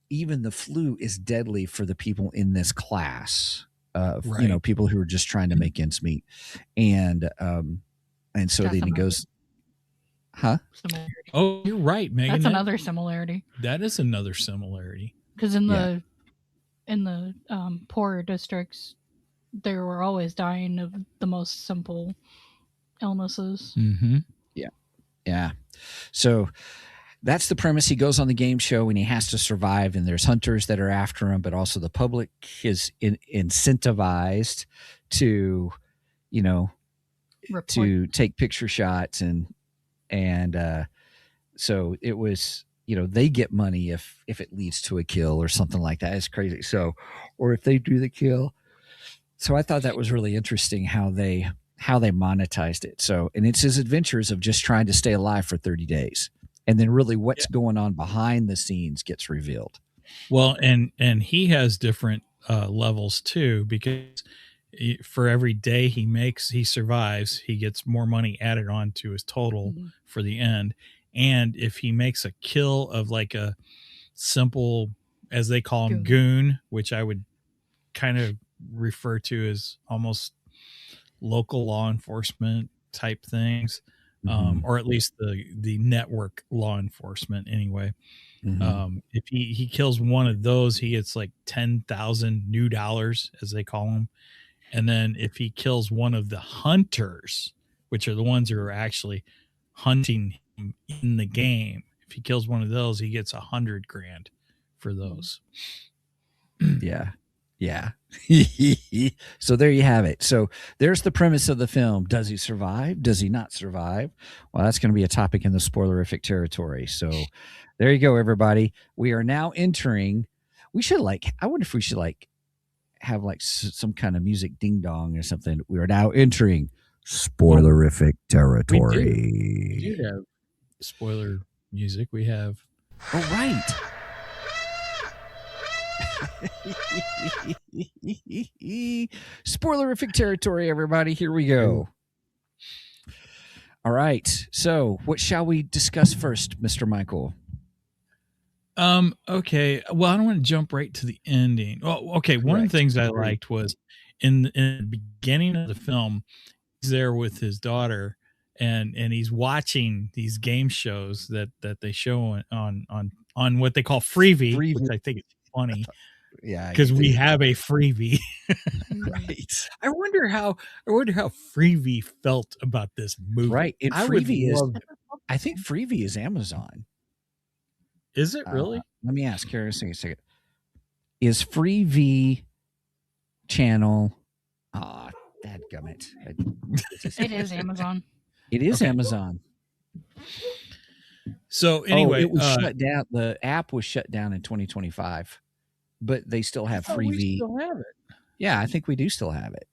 Speaker 1: even the flu is deadly for the people in this class. People who are just trying to make ends meet. And so then he goes, huh?
Speaker 5: Similarity.
Speaker 4: Oh, you're right, Megan.
Speaker 5: That's another similarity.
Speaker 4: That is another similarity.
Speaker 5: Because in the poorer districts, they were always dying of the most simple illnesses.
Speaker 4: Mm-hmm.
Speaker 1: Yeah. So that's the premise. He goes on the game show and he has to survive, and there's hunters that are after him, but also the public is incentivized to, to take picture shots and so it was, they get money if it leads to a kill or something like that. It's crazy. So, or if they do the kill. So I thought that was really interesting how they monetized it. So, and it's his adventures of just trying to stay alive for 30 days. And then really what's going on behind the scenes gets revealed.
Speaker 4: Well, and he has different levels too, because for every day he survives, he gets more money added on to his total for the end. And if he makes a kill of like a simple, as they call him, goon, which I would kind of refer to as almost local law enforcement type things, or at least the network law enforcement anyway. If he kills one of those, he gets like 10,000 new dollars, as they call them. And then if he kills one of the hunters, which are the ones who are actually hunting him in the game, if he kills one of those, he gets $100,000 for those.
Speaker 1: Yeah. So there you have it. So there's the premise of the film. Does he survive? Does he not survive? Well, that's going to be a topic in the spoilerific territory. So there you go, everybody. We are now entering. I wonder if we should have some kind of music ding dong or something. We are now entering spoilerific territory.
Speaker 4: We do have spoiler music. We have.
Speaker 1: Oh, right. Spoilerific territory, everybody. Here we go. All right. So, what shall we discuss first, Mr. Michael?
Speaker 4: Okay. Well, I don't want to jump right to the ending. Oh, okay. One of the things I liked was in the beginning of the film, he's there with his daughter, and he's watching these game shows that they show on what they call freebie, which I think is funny.
Speaker 1: Yeah,
Speaker 4: because we have a freebie.
Speaker 1: Right.
Speaker 4: I wonder how Freebie felt about this movie.
Speaker 1: Right. And I think Freebie is Amazon.
Speaker 4: Is it really?
Speaker 1: Let me ask. Here, a second. is Freevee channel. Ah, dadgummit.
Speaker 5: It is Amazon.
Speaker 1: It is
Speaker 4: Okay.
Speaker 1: Amazon.
Speaker 4: So anyway,
Speaker 1: it was shut down. The app was shut down in 2025, but they still have
Speaker 4: we
Speaker 1: Freevee.
Speaker 4: still have it.
Speaker 1: Yeah, I think we do still have it.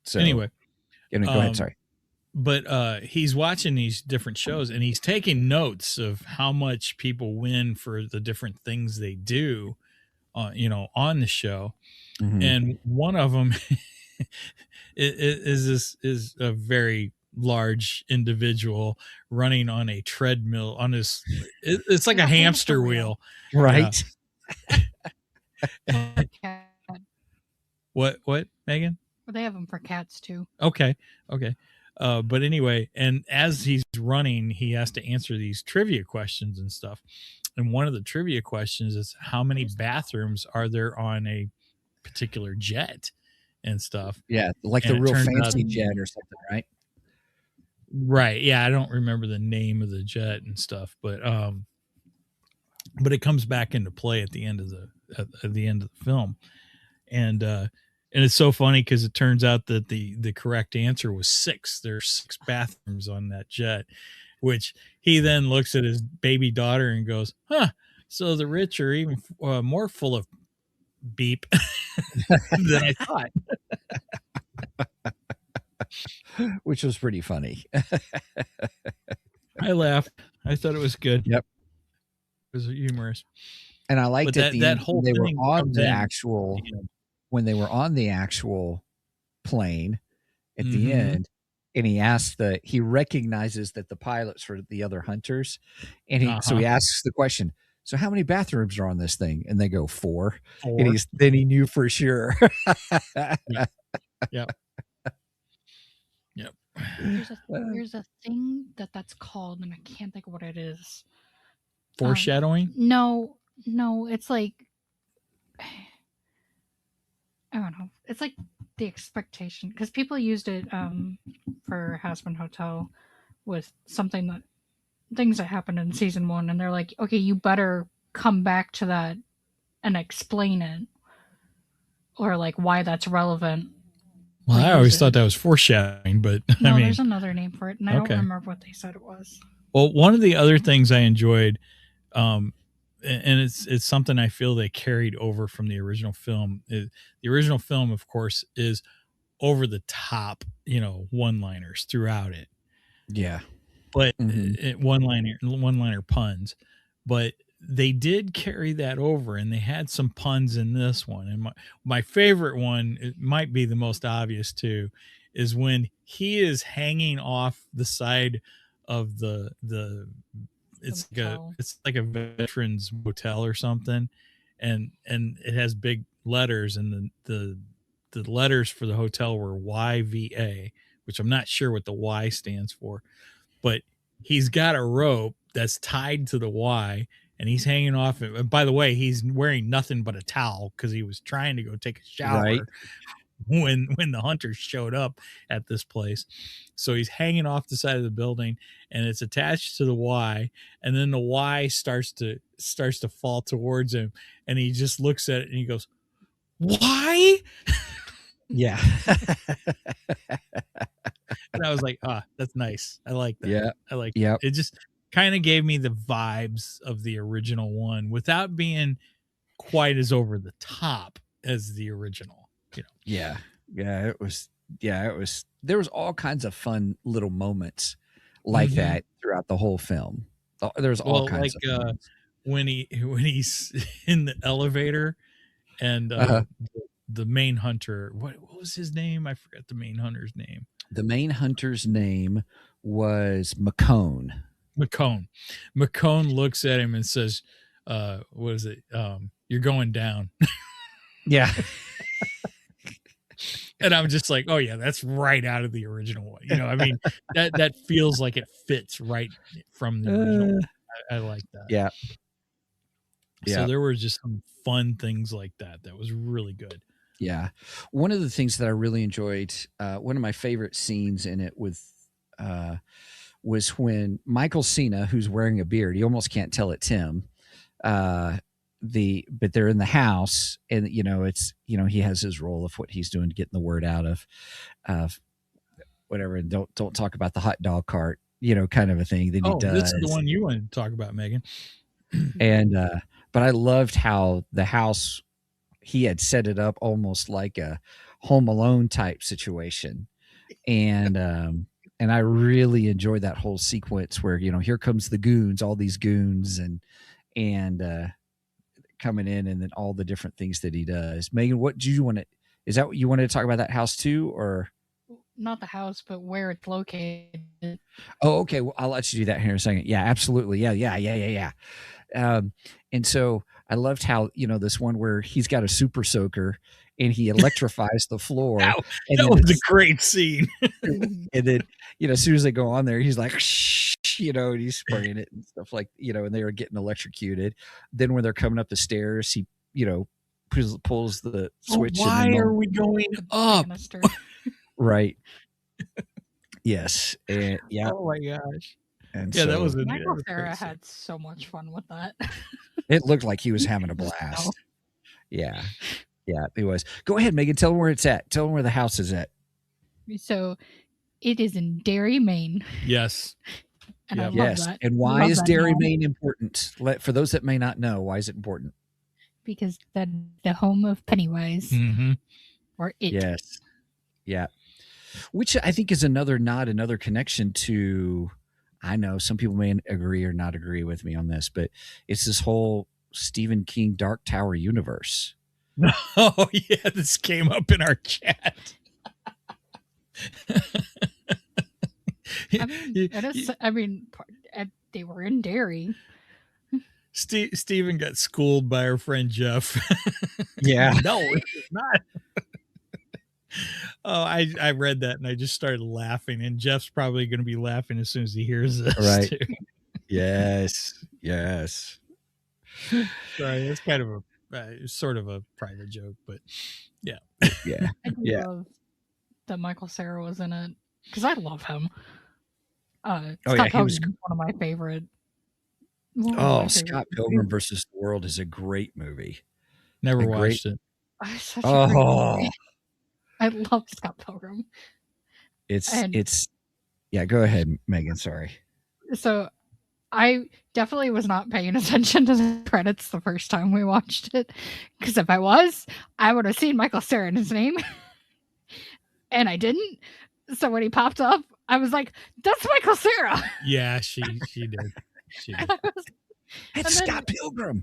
Speaker 1: So
Speaker 4: Anyway,
Speaker 1: go ahead. Sorry.
Speaker 4: but he's watching these different shows and he's taking notes of how much people win for the different things they do, on the show.
Speaker 1: Mhm.
Speaker 4: And one of them is a very large individual running on a treadmill on his. It's like a hamster wheel,
Speaker 1: Right.
Speaker 5: Cat.
Speaker 4: What, Megan?
Speaker 5: They have them for cats too.
Speaker 4: Okay. But anyway, and as he's running, he has to answer these trivia questions and stuff. And one of the trivia questions is how many bathrooms are there on a particular jet and stuff.
Speaker 1: Yeah, like
Speaker 4: And
Speaker 1: the
Speaker 4: it
Speaker 1: real
Speaker 4: turns
Speaker 1: fancy
Speaker 4: out-
Speaker 1: jet or something, right?
Speaker 4: Right. Yeah, I don't remember the name of the jet and stuff, but it comes back into play at the end of the film. And it's so funny because it turns out that the correct answer was 6. There's 6 bathrooms on that jet, which he then looks at his baby daughter and goes, "Huh? So the rich are even more full of beep than I thought."
Speaker 1: Which was pretty funny.
Speaker 4: I laughed. I thought it was good.
Speaker 1: Yep.
Speaker 4: It was humorous.
Speaker 1: And I liked
Speaker 4: But
Speaker 1: it
Speaker 4: that whole
Speaker 1: they were
Speaker 4: thing
Speaker 1: on
Speaker 4: comes
Speaker 1: the
Speaker 4: in.
Speaker 1: actual when they were on the actual plane at the
Speaker 4: Mhm.
Speaker 1: end, and he recognizes that the pilots were the other hunters, and so he asks the question, "So how many bathrooms are on this thing?" And they go 4. And then he knew for sure.
Speaker 4: Yep.
Speaker 5: There's a thing that's called, and I can't think of what it is.
Speaker 4: Foreshadowing.
Speaker 5: No, it's like I don't know. It's like the expectation because people used it for Hazbin Hotel with things that happened in season 1, and they're like, okay, you better come back to that and explain it, or like why that's relevant.
Speaker 4: Well, I always thought that was foreshadowing, but
Speaker 5: No,
Speaker 4: I mean,
Speaker 5: there's another name for it, and I don't remember what they said it was.
Speaker 4: well, one of the other things I enjoyed, and it's something I feel they carried over from the original film. The original film, of course, is over the top, one-liners throughout it.
Speaker 1: Yeah.
Speaker 4: But one-liner puns. But they did carry that over, and they had some puns in this one. And my favorite one, it might be the most obvious too, is when he is hanging off the side of it's like a veterans motel or something, and it has big letters, and the letters for the hotel were YVA, which I'm not sure what the Y stands for, but he's got a rope that's tied to the Y, and he's hanging off it. And by the way, he's wearing nothing but a towel because he was trying to go take a shower.
Speaker 1: Right.
Speaker 4: When the hunters showed up at this place. So he's hanging off the side of the building, and it's attached to the Y, and then the Y starts to fall towards him, and he just looks at it and he goes, "Why?"
Speaker 1: Yeah.
Speaker 4: And I was like, that's nice. I like that.
Speaker 1: Yeah.
Speaker 4: I like
Speaker 1: Yep.
Speaker 4: it. It just kind of gave me the vibes of the original one without being quite as over the top as the original.
Speaker 1: Yeah. It was. There was all kinds of fun little moments like
Speaker 4: Mhm.
Speaker 1: that throughout the whole film. There's all kinds of moments.
Speaker 4: when he's in the elevator and the main hunter, what was his name? I forgot the main hunter's name.
Speaker 1: The main hunter's name was McCone.
Speaker 4: McCone looks at him and says, what is it? You're going down.
Speaker 1: Yeah.
Speaker 4: And I'm just like, oh yeah, that's right out of the original one. I mean, that feels like it fits right from the original one. I like that.
Speaker 1: Yeah.
Speaker 4: So there were just some fun things like that. That was really good.
Speaker 1: Yeah. One of the things that I really enjoyed, one of my favorite scenes in it was when Michael Cena, who's wearing a beard, you almost can't tell it's him. but they're in the house, and it's he has his role of what he's doing to getting the word out of whatever, and don't talk about the hot dog cart, kind of a thing that he does.
Speaker 4: This is the one you wanted to talk about, Megan.
Speaker 1: And but I loved how the house, he had set it up almost like a Home Alone type situation, and I really enjoyed that whole sequence where here comes the goons, all these goons, and coming in, and then all the different things that he does. Megan, what do you want to? Is that what you wanted to talk about, that house too, or
Speaker 5: Not the house, but where it's located.
Speaker 1: Oh, okay. Well, I'll let you do that here in a second. Yeah, absolutely. Yeah. And so I loved how, this one where he's got a super soaker and he electrifies the floor.
Speaker 4: That
Speaker 1: and
Speaker 4: was a great scene.
Speaker 1: And then, as soon as they go on there, he's like, shh, and he's spraying it and stuff like, and they are getting electrocuted. Then when they're coming up the stairs, he, pulls the switch.
Speaker 4: Why are we going up?
Speaker 1: Right. Yes. And yeah.
Speaker 4: Oh my gosh.
Speaker 1: And
Speaker 4: yeah, that was
Speaker 5: Michael Cera had so much fun with that.
Speaker 1: It looked like he was having a blast. Yeah. Yeah, it was. Go ahead, Megan. Tell them where it's at. Tell them where the house is at.
Speaker 5: So it is in Derry, Maine.
Speaker 4: Yes.
Speaker 5: And I love
Speaker 1: yes.
Speaker 5: that.
Speaker 1: And why is Derry, Maine important? For those that may not know, why is it important?
Speaker 5: Because that's the home of Pennywise.
Speaker 4: Mm-hmm.
Speaker 5: Or it.
Speaker 1: Yes. Yeah. Which I think is another connection to, I know some people may agree or not agree with me on this, but it's this whole Stephen King Dark Tower universe.
Speaker 4: Oh yeah, this came up in our chat.
Speaker 5: They were in Derry.
Speaker 4: Stephen got schooled by our friend Jeff.
Speaker 1: Yeah.
Speaker 4: No, it's not. Oh, I read that and I just started laughing, and Jeff's probably going to be laughing as soon as he hears this.
Speaker 1: Right.
Speaker 4: Too.
Speaker 1: Yes.
Speaker 4: Sorry, it's kind of sort of a private joke, but yeah.
Speaker 1: Yeah.
Speaker 5: I do love that Michael Cera was in it because I love him. Scott Pilgrim's one of my favorite.
Speaker 1: Scott Pilgrim versus the World is a great movie.
Speaker 4: Never watched it.
Speaker 5: I love Scott Pilgrim.
Speaker 1: It's yeah, go ahead, Megan. Sorry.
Speaker 5: So I definitely was not paying attention to the credits the first time we watched it. Because if I was, I would have seen Michael Cera in his name. And I didn't. So when he popped up, I was like, that's Michael Cera.
Speaker 4: Yeah, she did. She did.
Speaker 1: It's Scott Pilgrim.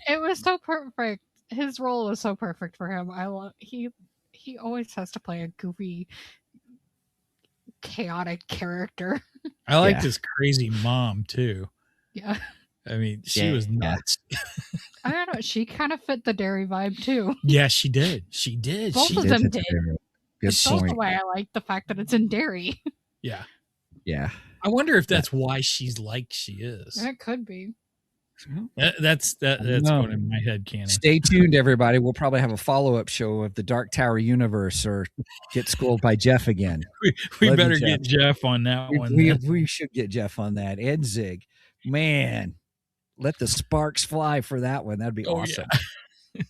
Speaker 5: It was so perfect. His role was so perfect for him. He always has to play a goofy, chaotic character.
Speaker 4: I liked his crazy mom too.
Speaker 5: Yeah.
Speaker 4: I mean, she was nuts.
Speaker 5: I don't know. She kind of fit the Derry vibe too.
Speaker 4: Yeah, she did. She did.
Speaker 5: Both of them did.
Speaker 1: Good
Speaker 5: it's
Speaker 1: point.
Speaker 5: also why I like the fact that it's in Derry.
Speaker 4: Yeah.
Speaker 1: Yeah.
Speaker 4: I wonder if that's why she's like she is.
Speaker 5: It could be.
Speaker 4: That's going in my head canon.
Speaker 1: Stay tuned, everybody. We'll probably have a follow-up show of the Dark Tower universe, or get schooled by Jeff again.
Speaker 4: We better get Jeff on that one.
Speaker 1: We should get Jeff on that. And Zig. Man, let the sparks fly for that one. That'd be awesome.
Speaker 4: Yeah.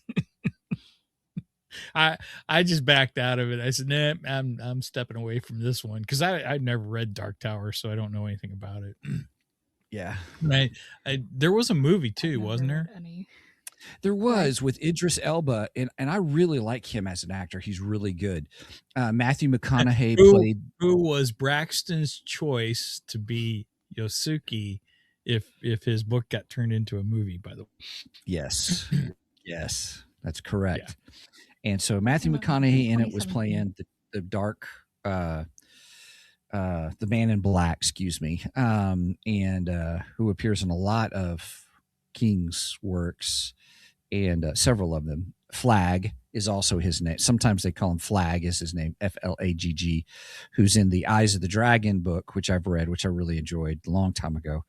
Speaker 4: I just backed out of it. I said, nah, I'm stepping away from this one because I've never read Dark Tower, so I don't know anything about it.
Speaker 1: Yeah.
Speaker 4: There was a movie too, wasn't there?
Speaker 1: There was, with Idris Elba, and I really like him as an actor. He's really good. Matthew McConaughey played.
Speaker 4: Who was Braxton's choice to be Yosuke if his book got turned into a movie, by the way.
Speaker 1: Yes. Yes, that's correct. Yeah. And so Matthew McConaughey in it was playing the dark, the Man in Black, excuse me, and who appears in a lot of King's works, and several of them. Flag is also his name. Sometimes they call him Flag, is his name, Flagg, who's in the Eyes of the Dragon book, which I've read, which I really enjoyed a long time ago.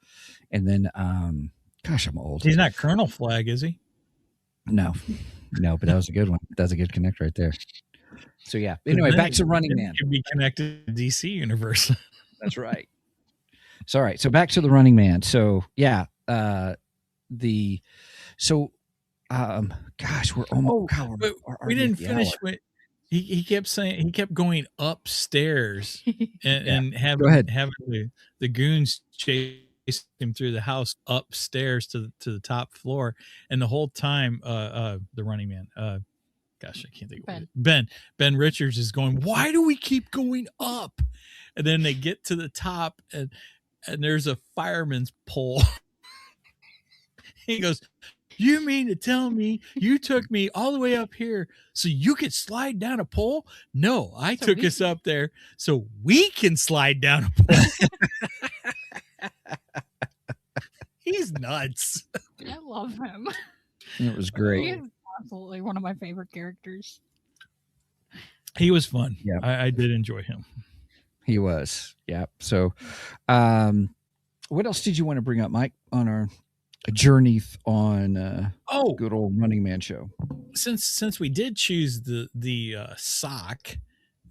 Speaker 1: And then, gosh, I'm old.
Speaker 4: He's not Colonel Flag, is he?
Speaker 1: No, but that was a good one. That's a good connect right there. So yeah. Anyway, back to Running Man.
Speaker 4: Could be connected to the DC universe.
Speaker 1: That's right. So all right. So back to the Running Man. So yeah, so Gosh, we're almost.
Speaker 4: Oh,
Speaker 1: God,
Speaker 4: but
Speaker 1: we're
Speaker 4: we
Speaker 1: already at
Speaker 4: didn't
Speaker 1: the
Speaker 4: finish
Speaker 1: hour.
Speaker 4: what he kept saying. He kept going upstairs and
Speaker 1: Go ahead.
Speaker 4: having the goons chase him through the house upstairs to the top floor, and the whole time, the running man, gosh, I can't think of it. Ben Richards is going, why do we keep going up? And then they get to the top, and there's a fireman's pole. He goes, you mean to tell me you took me all the way up here so you could slide down a pole? No, I took us up there so we can slide down a pole. He's nuts.
Speaker 5: I love him.
Speaker 1: It was great.
Speaker 5: He is absolutely one of my favorite characters.
Speaker 4: He was fun.
Speaker 1: Yeah.
Speaker 4: I did enjoy him.
Speaker 1: He was. Yeah. So, what else did you want to bring up, Mike, on our journey on good old Running Man show?
Speaker 4: Since we did choose the sock,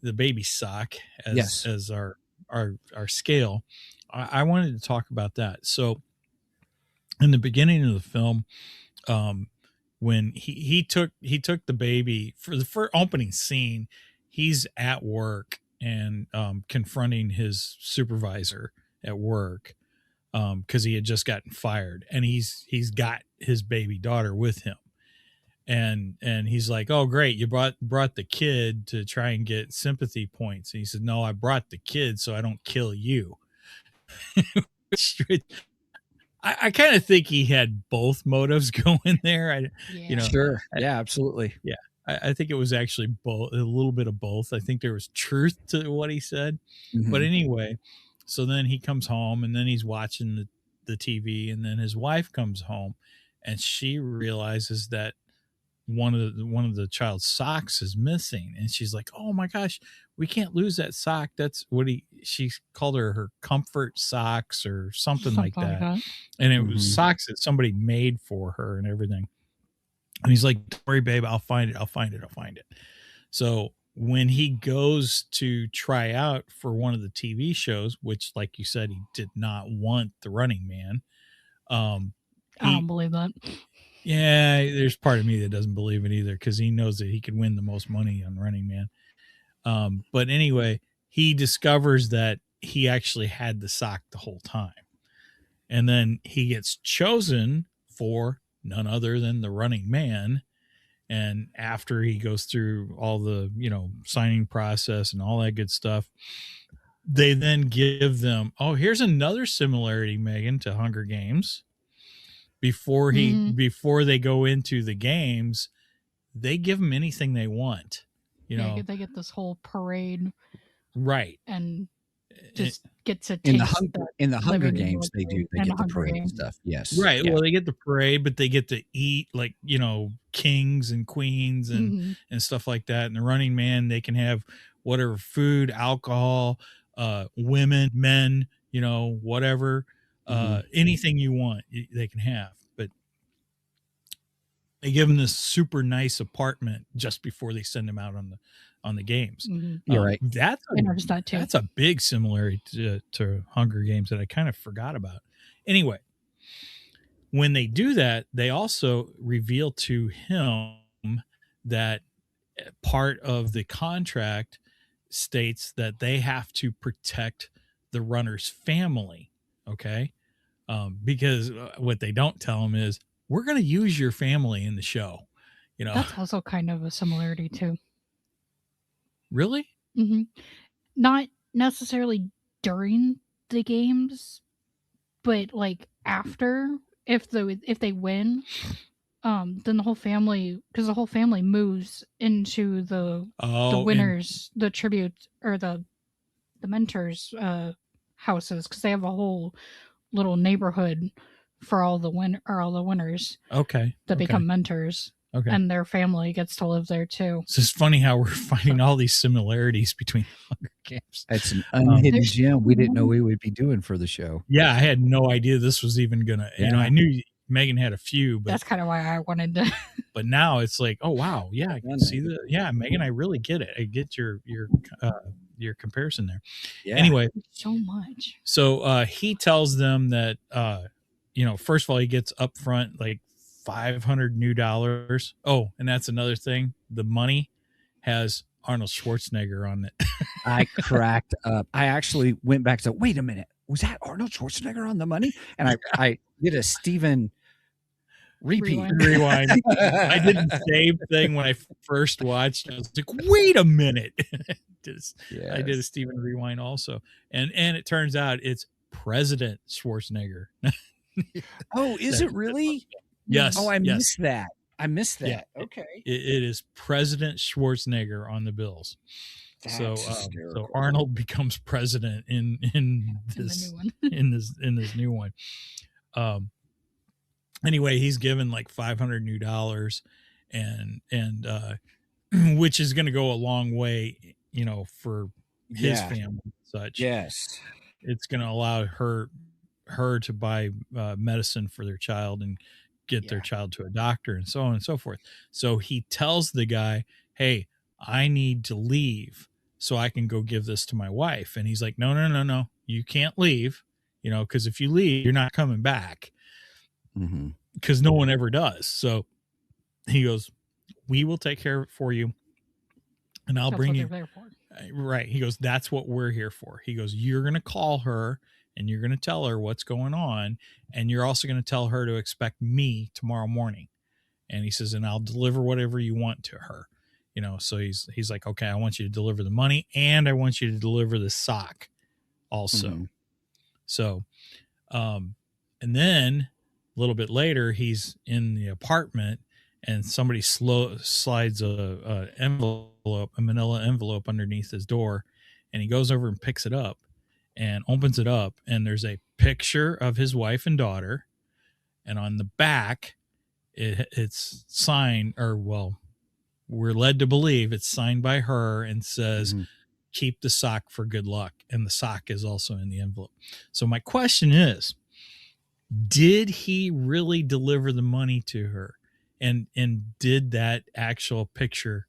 Speaker 4: the baby sock as our scale, I wanted to talk about that. So in the beginning of the film, when he took the baby for the first opening scene, he's at work and confronting his supervisor at work because he had just gotten fired, and he's got his baby daughter with him, and he's like, oh great, you brought the kid to try and get sympathy points. And he said, no, I brought the kid so I don't kill you. I kind of think he had both motives going there.
Speaker 1: Sure. Yeah, absolutely.
Speaker 4: Yeah. I think it was actually both, a little bit of both. I think there was truth to what he said. Mm-hmm. But anyway, so then he comes home, and then he's watching the TV, and then his wife comes home, and she realizes that one of the child's socks is missing, and she's like, oh my gosh, we can't lose that sock. That's what she called her comfort socks or something like that. And it was socks that somebody made for her and everything. And he's like, don't worry, babe, I'll find it. So when he goes to try out for one of the TV shows, which, like you said, he did not want the Running Man. I
Speaker 5: don't believe that.
Speaker 4: Yeah, there's part of me that doesn't believe it either, because he knows that he could win the most money on Running Man. But anyway, he discovers that he actually had the sock the whole time. And then he gets chosen for none other than the Running Man. And after he goes through all the, signing process and all that good stuff, they then give them, here's another similarity, Megan, to Hunger Games. Before they go into the games, they give them anything they want.
Speaker 5: They get this whole parade,
Speaker 4: right?
Speaker 5: And just get to taste
Speaker 1: in the Hunger Games. They get the parade and stuff. Yes,
Speaker 4: right. Yeah. Well, they get the parade, but they get to eat like kings and queens and stuff like that. And the Running Man, they can have whatever food, alcohol, women, men, whatever. Anything you want, they can have. But they give them this super nice apartment just before they send them out on the games.
Speaker 1: You're right.
Speaker 4: That's a big similarity to Hunger Games that I kind of forgot about. Anyway, when they do that, they also reveal to him that part of the contract states that they have to protect the runner's family. Okay. Because what they don't tell him is, we're going to use your family in the show.
Speaker 5: That's also kind of a similarity too.
Speaker 4: Really?
Speaker 5: Mm-hmm. Not necessarily during the games, but like after, if they win, then the whole family, because the whole family moves into the winners, the tribute or the mentors houses, because they have a whole little neighborhood for all the winners.
Speaker 4: Okay.
Speaker 5: That become mentors.
Speaker 4: Okay.
Speaker 5: And their family gets to live there too.
Speaker 4: It's just funny how we're finding all these similarities between Hunger Games.
Speaker 1: That's an unhidden gem we didn't know we would be doing for the show.
Speaker 4: Yeah, I had no idea this was even gonna. I knew Megan had a few, but
Speaker 5: that's kind of why I wanted to.
Speaker 4: But now it's like, oh wow, yeah, I can see that. Yeah, Megan, I really get it. I get your comparison there. Yeah. Anyway,
Speaker 5: so much.
Speaker 4: So he tells them that first of all, he gets up front like $500 new. Oh, and that's another thing. The money has Arnold Schwarzenegger on it.
Speaker 1: I cracked up. I actually went back to, wait a minute, was that Arnold Schwarzenegger on the money? And I did a Steven repeat.
Speaker 4: Rewind. I did the same thing when I first watched. I was like, wait a minute. I did a Steven rewind also. And it turns out it's President Schwarzenegger.
Speaker 1: Oh, is it really?
Speaker 4: Yes.
Speaker 1: Oh, I missed that. I missed that.
Speaker 4: Yeah,
Speaker 1: okay.
Speaker 4: It is President Schwarzenegger on the bills. So Arnold becomes president in this in this new one. Anyway, he's given like $500 new, and which is going to go a long way, for his family and such.
Speaker 1: Yes,
Speaker 4: it's going to allow her to buy medicine for their child and get their child to a doctor and so on and so forth. So he tells the guy, "Hey, I need to leave so I can go give this to my wife." And he's like, no, you can't leave, because if you leave, you're not coming back. Because no one ever does. So he goes, "We will take care of it for you, and I'll bring you." Right. He goes, "That's what we're here for." He goes, "You're going to call her and you're going to tell her what's going on, and you're also going to tell her to expect me tomorrow morning." And he says, "And I'll deliver whatever you want to her." So he's like, "Okay, I want you to deliver the money, and I want you to deliver the sock also." So, and then a little bit later, he's in the apartment, and somebody slides a manila envelope underneath his door, and he goes over and picks it up and opens it up, and there's a picture of his wife and daughter, and on the back, it's signed, or well, we're led to believe it's signed by her, and says, "Keep the sock for good luck," and the sock is also in the envelope. So my question is, did he really deliver the money to her? And did that actual picture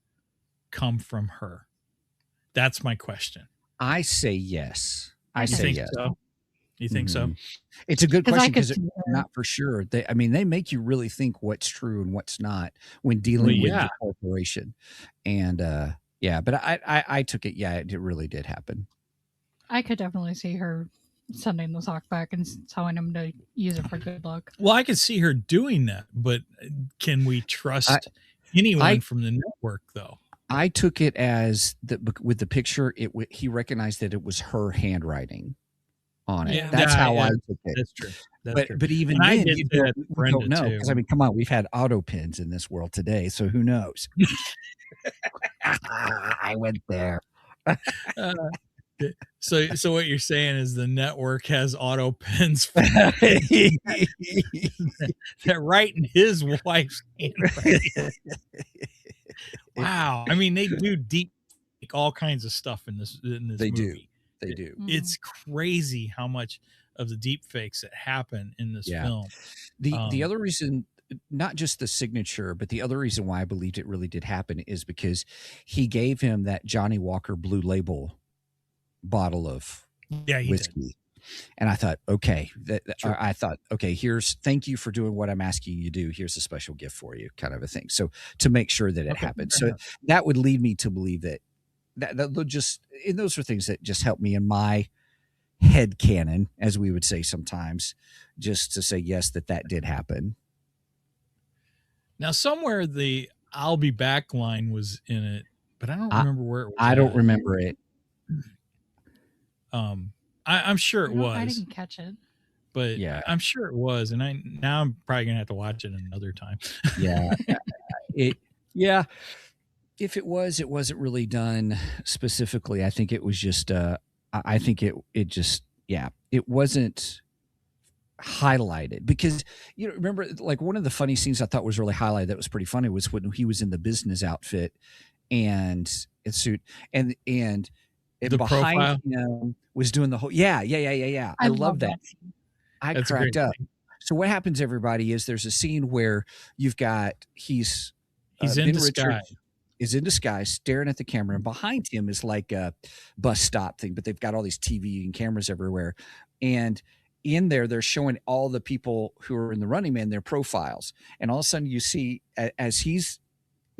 Speaker 4: come from her? That's my question.
Speaker 1: I say yes. I
Speaker 4: You
Speaker 1: say
Speaker 4: think
Speaker 1: yes.
Speaker 4: so? You think so?
Speaker 1: It's a good
Speaker 5: 'Cause I
Speaker 1: question
Speaker 5: could
Speaker 1: because
Speaker 5: see
Speaker 1: it's
Speaker 5: her.
Speaker 1: not for sure. They make you really think what's true and what's not when dealing with the corporation. And but I took it. Yeah, it really did happen.
Speaker 5: I could definitely see her sending the sock back and telling him to use it for good luck.
Speaker 4: Well, I could see her doing that, but can we trust anyone from the network, though?
Speaker 1: I took it as with the picture, he recognized that it was her handwriting on it.
Speaker 4: Yeah,
Speaker 1: that's how I took it.
Speaker 4: That's true.
Speaker 1: But even
Speaker 4: and
Speaker 1: then,
Speaker 4: you
Speaker 1: don't know, because I mean, come on, we've had auto pins in this world today, so who knows? I went there.
Speaker 4: So what you're saying is the network has auto pins that write in his wife's handwriting. Wow. I mean, they do deep all kinds of stuff in this
Speaker 1: They
Speaker 4: movie.
Speaker 1: They do.
Speaker 4: It's crazy how much of the deep fakes that happen in this film.
Speaker 1: The other reason, not just the signature, but the other reason why I believed it really did happen is because he gave him that Johnny Walker Blue Label bottle of whiskey. And I thought, okay, thank you for doing what I'm asking you to do. Here's a special gift for you, kind of a thing. So to make sure that it happened. So that would lead me to believe that just, and those are things that just help me in my head canon, as we would say sometimes, just to say, yes, that did happen.
Speaker 4: Now, somewhere the "I'll be back" line was in it, but I don't remember where it was.
Speaker 1: I don't remember it.
Speaker 4: I'm sure it was.
Speaker 5: I didn't catch it,
Speaker 4: but yeah, I'm sure it was, and now I'm probably gonna have to watch it another time. If it was, it wasn't really done specifically. I think it was just. I think it wasn't highlighted because remember, like, one of the funny scenes I thought was really highlighted that was pretty funny was when he was in the business outfit and suit and the behind profile him was doing the whole I love that. I cracked up. So what happens, everybody, is there's a scene where you've got he's in disguise. Is in disguise, staring at the camera, and behind him is like a bus stop thing, but they've got all these TV and cameras everywhere, and
Speaker 1: in there, they're showing all the people who are in the Running Man, their profiles. And all of a sudden you see, as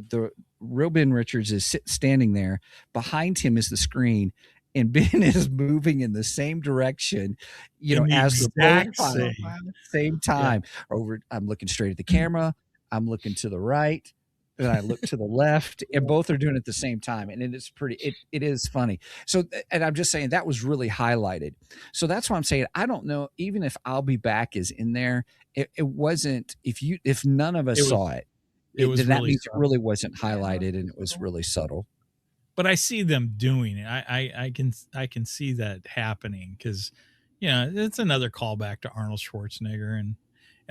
Speaker 1: the real Ben Richards is standing there, behind him is the screen, and Ben is moving in the same direction, as the profile, same time. I'm looking straight at the camera, I'm looking to the right, and I look to the left, and both are doing it at the same time. And it is funny. So, and I'm just saying that was really highlighted. So that's why I'm saying, I don't know, even if I'll Be Back is in there, it wasn't, if none of us saw it, then that means it really wasn't highlighted, and it was really subtle.
Speaker 4: But I see them doing it. I can see that happening because, it's another callback to Arnold Schwarzenegger, and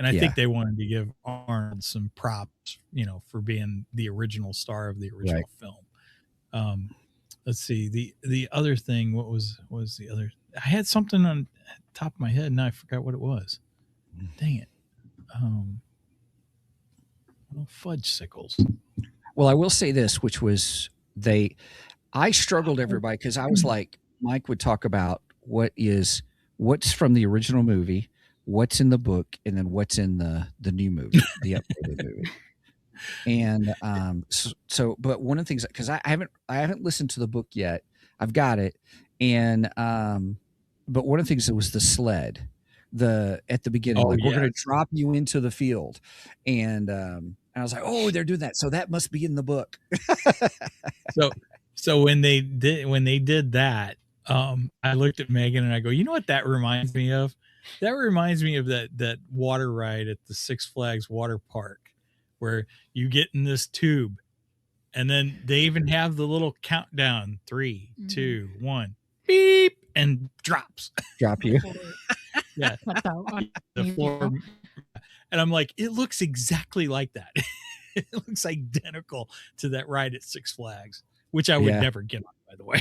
Speaker 4: I think they wanted to give Arnold some props, for being the original star of the original film. Let's see, the other thing. What was the other? I had something on top of my head, and I forgot what it was. Dang it. Fudge sickles.
Speaker 1: Well, I will say this, which was I struggled, everybody, because I was like, Mike would talk about what's from the original movie, what's in the book, and then what's in the new movie, the updated movie. And but one of the things, because I haven't listened to the book yet, I've got it, and but one of the things that was the sled, at the beginning, we're going to drop you into the field, and I was like, oh, they're doing that, so that must be in the book.
Speaker 4: So when they did that, I looked at Megan and I go, you know what that reminds me of? That reminds me of that water ride at the Six Flags water park, where you get in this tube, and then they even have the little countdown, 3, 2, 1, beep, and drops.
Speaker 1: Drop you.
Speaker 4: Yeah. The floor. And I'm like, it looks exactly like that. It looks identical to that ride at Six Flags, which I would never get on, by the way.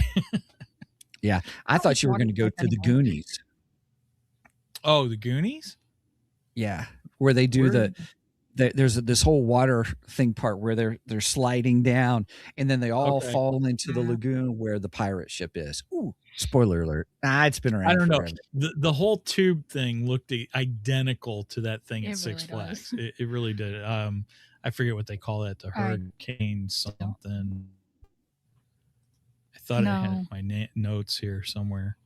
Speaker 1: Yeah. I thought you were going to go to the Goonies.
Speaker 4: Oh, the Goonies?
Speaker 1: Yeah. Where they do there's this whole water thing part where they're sliding down, and then they all fall into the lagoon where the pirate ship is. Ooh, spoiler alert. It's been around.
Speaker 4: I don't
Speaker 1: forever.
Speaker 4: know. The whole tube thing looked identical to that thing at Six
Speaker 5: really
Speaker 4: Flags. It really did. I forget what they call that. The hurricane something. I thought I had my notes here somewhere.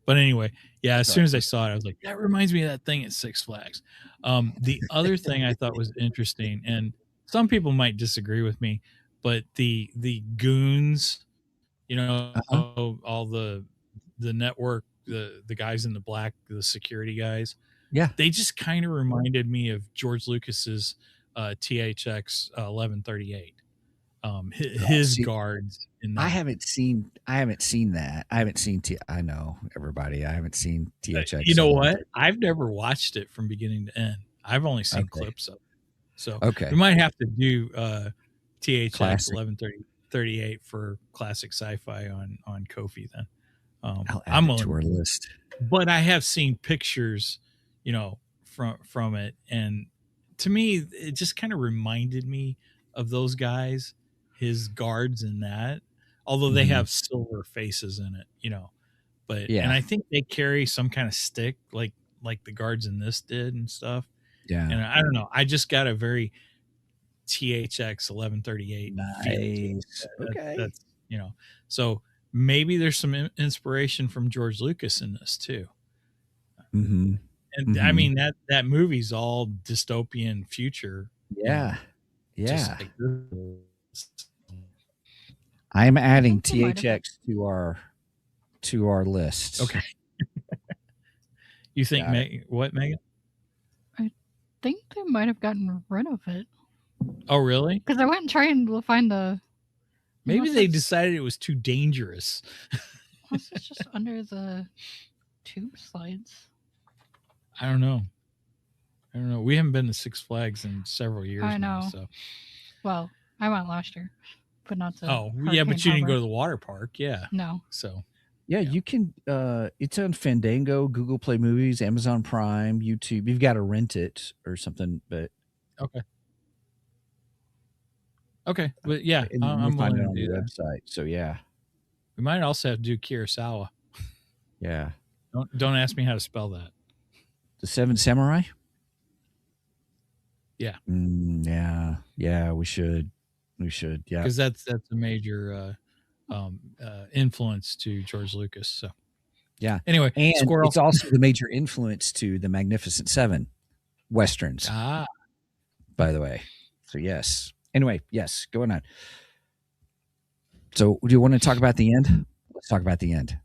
Speaker 4: But anyway, as soon as I saw it, I was like, that reminds me of that thing at Six Flags. The other thing I thought was interesting, and some people might disagree with me, but the goons, all the network, the guys in the black, the security guys, they just kind of reminded me of George Lucas's THX 1138. His guards in that.
Speaker 1: I haven't seen that. I haven't seen I know everybody. I haven't seen THX.
Speaker 4: You know what? I've never watched it from beginning to end. I've only seen clips of it. So we might have to do THX 1138 for classic sci-fi on Ko-fi then.
Speaker 1: I'll add it to our list.
Speaker 4: But I have seen pictures, from it, and to me, it just kind of reminded me of those guys, his guards in that, although they have silver faces in it, but and I think they carry some kind of stick like the guards in this did and stuff. Yeah. And I don't know. I just got a very THX 1138 feel.
Speaker 1: Okay.
Speaker 4: That's, so maybe there's some inspiration from George Lucas in this too.
Speaker 1: Mm-hmm.
Speaker 4: And I mean, that movie's all dystopian future.
Speaker 1: Yeah. Yeah. I'm adding THX to our list.
Speaker 4: Okay. You think what, Megan?
Speaker 5: I think they might have gotten rid of it.
Speaker 4: Oh, really?
Speaker 5: Because I went and tried to find the.
Speaker 4: Maybe they decided it was too dangerous.
Speaker 5: Unless it's just under the tube slides.
Speaker 4: I don't know. We haven't been to Six Flags in several years.
Speaker 5: I know.
Speaker 4: Now, so.
Speaker 5: Well, I went last year, but not to.
Speaker 4: Oh, yeah, but you didn't go to the water park. Yeah.
Speaker 5: No.
Speaker 4: So.
Speaker 1: Yeah, you can. It's on Fandango, Google Play Movies, Amazon Prime, YouTube. You've got to rent it or something, but
Speaker 4: okay, but yeah,
Speaker 1: I'm finding it on the website. So yeah,
Speaker 4: we might also have to do Kurosawa.
Speaker 1: Yeah.
Speaker 4: Don't ask me how to spell that.
Speaker 1: The Seven Samurai?
Speaker 4: Yeah.
Speaker 1: Yeah, we should. Yeah.
Speaker 4: Because that's a major influence to George Lucas. So
Speaker 1: Yeah.
Speaker 4: anyway,
Speaker 1: And
Speaker 4: Squirrel.
Speaker 1: it's also the major influence to the Magnificent Seven Westerns, by the way. So, yes. Anyway, yes, going on. So, do you want to talk about the end? Let's talk about the end.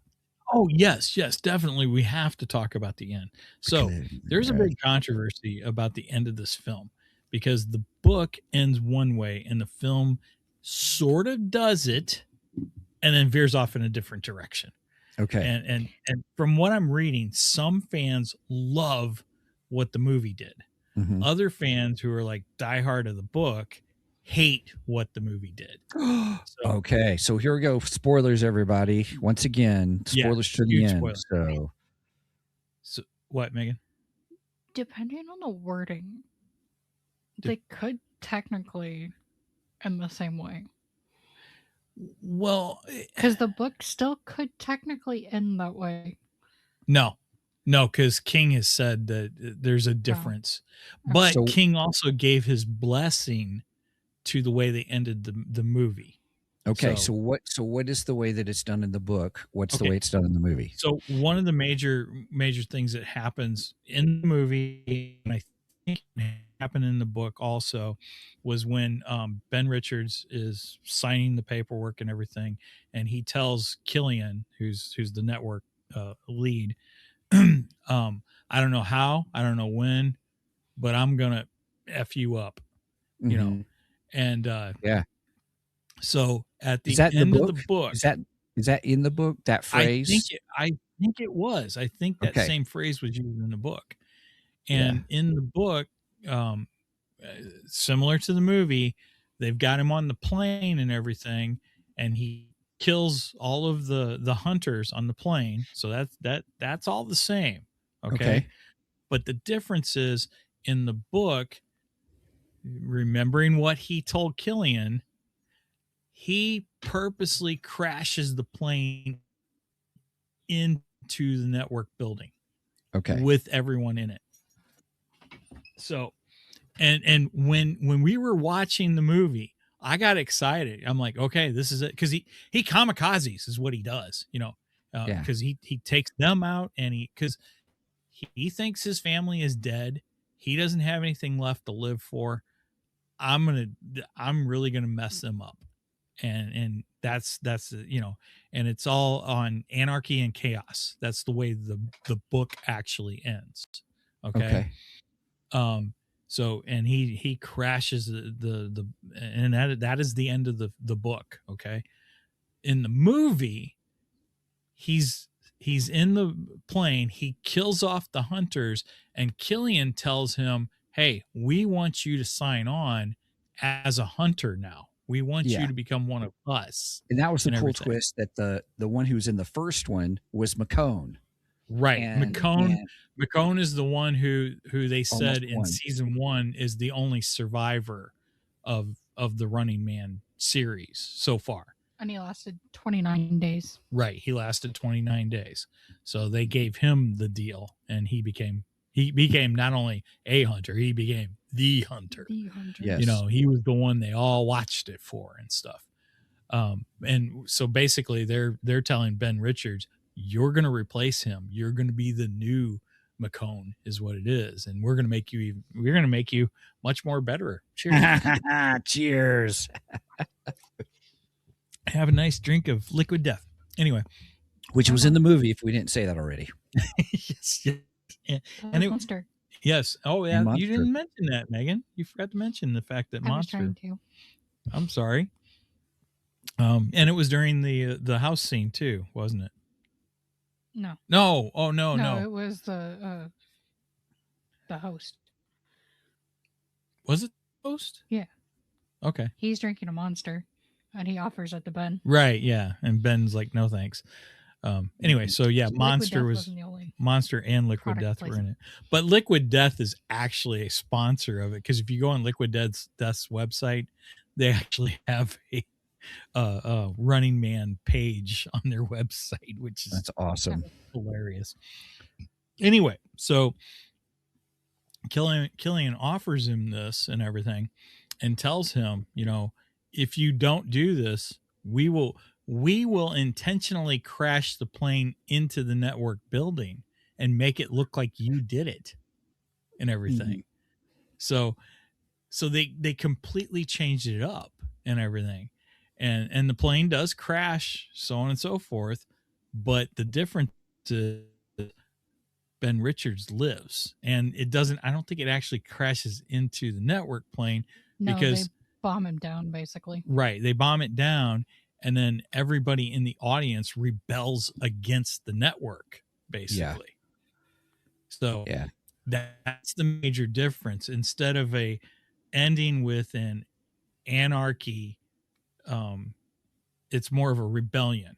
Speaker 4: Oh, yes, definitely. We have to talk about the end. So there's a big controversy about the end of this film because the book ends one way and the film sort of does it and then veers off in a different direction.
Speaker 1: Okay.
Speaker 4: And from what I'm reading, some fans love what the movie did.
Speaker 1: Mhm.
Speaker 4: Other fans who are like diehard of the book hate what the movie did.
Speaker 1: Okay, so here we go. Spoilers, everybody. Once again, spoilers to the
Speaker 4: huge
Speaker 1: end.
Speaker 4: spoilers. So what, Megan?
Speaker 5: Depending on the wording, they could technically end the same way.
Speaker 4: Well,
Speaker 5: Because the book still could technically end that way.
Speaker 4: no, because King has said that there's a difference. But
Speaker 1: So-
Speaker 4: King also gave his blessing to the way they ended the movie.
Speaker 1: Okay, so what is the way that it's done in the book? What's the way it's done in the movie?
Speaker 4: So one of the major things that happens in the movie, and I think happened in the book also, was when Ben Richards is signing the paperwork and everything, and he tells Killian, who's the network lead, I don't know how, I don't know when, but I'm gonna F you up, you know. And
Speaker 1: Yeah.
Speaker 4: so at the
Speaker 1: Is that in
Speaker 4: end
Speaker 1: the
Speaker 4: of
Speaker 1: book?
Speaker 4: the book,
Speaker 1: Is that in the book? That phrase?
Speaker 4: I think it was. I think that
Speaker 1: Okay.
Speaker 4: same phrase was used in the book. And in the book, similar to the movie, they've got him on the plane and everything, and he kills all of the hunters on the plane. So that's all the same. Okay. But the difference is in the book, remembering what he told Killian, he purposely crashes the plane into the network building.
Speaker 1: Okay.
Speaker 4: With everyone in it. So, and when we were watching the movie, I got excited. I'm like, okay, this is it. Because he kamikazes is what he does, you know, because he takes them out and because he thinks his family is dead. He doesn't have anything left to live for. I'm really gonna mess them up. And that's you know, and it's all on anarchy and chaos. That's the way the book actually ends. Okay. So and he crashes the and that is the end of the book. Okay. In the movie, he's in the plane, he kills off the hunters, and Killian tells him, hey, we want you to sign on as a hunter now. We want you to become one of us.
Speaker 1: And that was the cool twist that the one who was in the first one was McCone.
Speaker 4: Right. McCone is the one who they said in season 1 is the only survivor of the Running Man series so far.
Speaker 5: And he lasted 29 days.
Speaker 4: Right. He lasted 29 days. So they gave him the deal, and he became not only a hunter, he became the hunter.
Speaker 1: Yes.
Speaker 4: You know, he was the one they all watched it for and stuff. And so basically they're telling Ben Richards, you're going to replace him. You're going to be the new McCone is what it is. And we're going to make you much more better. Cheers.
Speaker 1: Cheers.
Speaker 4: Have a nice drink of liquid death. Anyway,
Speaker 1: which was in the movie, if we didn't say that already.
Speaker 4: Yes. And it,
Speaker 5: Monster.
Speaker 4: Yes. Oh, yeah. You didn't mention that, Megan. You forgot to mention the fact that Monster.
Speaker 5: I was trying to.
Speaker 4: I'm sorry. And it was during the house scene too, wasn't it?
Speaker 5: No.
Speaker 4: Oh no.
Speaker 5: It was the host.
Speaker 4: Was it the host?
Speaker 5: Yeah.
Speaker 4: Okay.
Speaker 5: He's drinking a Monster, and he offers it to Ben.
Speaker 4: Right. Yeah. And Ben's like, no thanks. Anyway, so yeah, Monster and Liquid Death were in it. But Liquid Death is actually a sponsor of it, because if you go on Liquid Death's website, they actually have Running Man page on their website, which is
Speaker 1: That's awesome.
Speaker 4: hilarious. Anyway, so Killian offers him this and everything, and tells him, if you don't do this, we will intentionally crash the plane into the network building and make it look like you did it and everything. So they completely changed it up and everything. And the plane does crash, so on and so forth. But the difference is Ben Richards lives, and I don't think it actually crashes into the network plane.
Speaker 5: No,
Speaker 4: because
Speaker 5: they bomb him down, basically.
Speaker 4: Right. They bomb it down, and then everybody in the audience rebels against the network, basically. So that's the major difference. Instead of a ending with an anarchy, it's more of a rebellion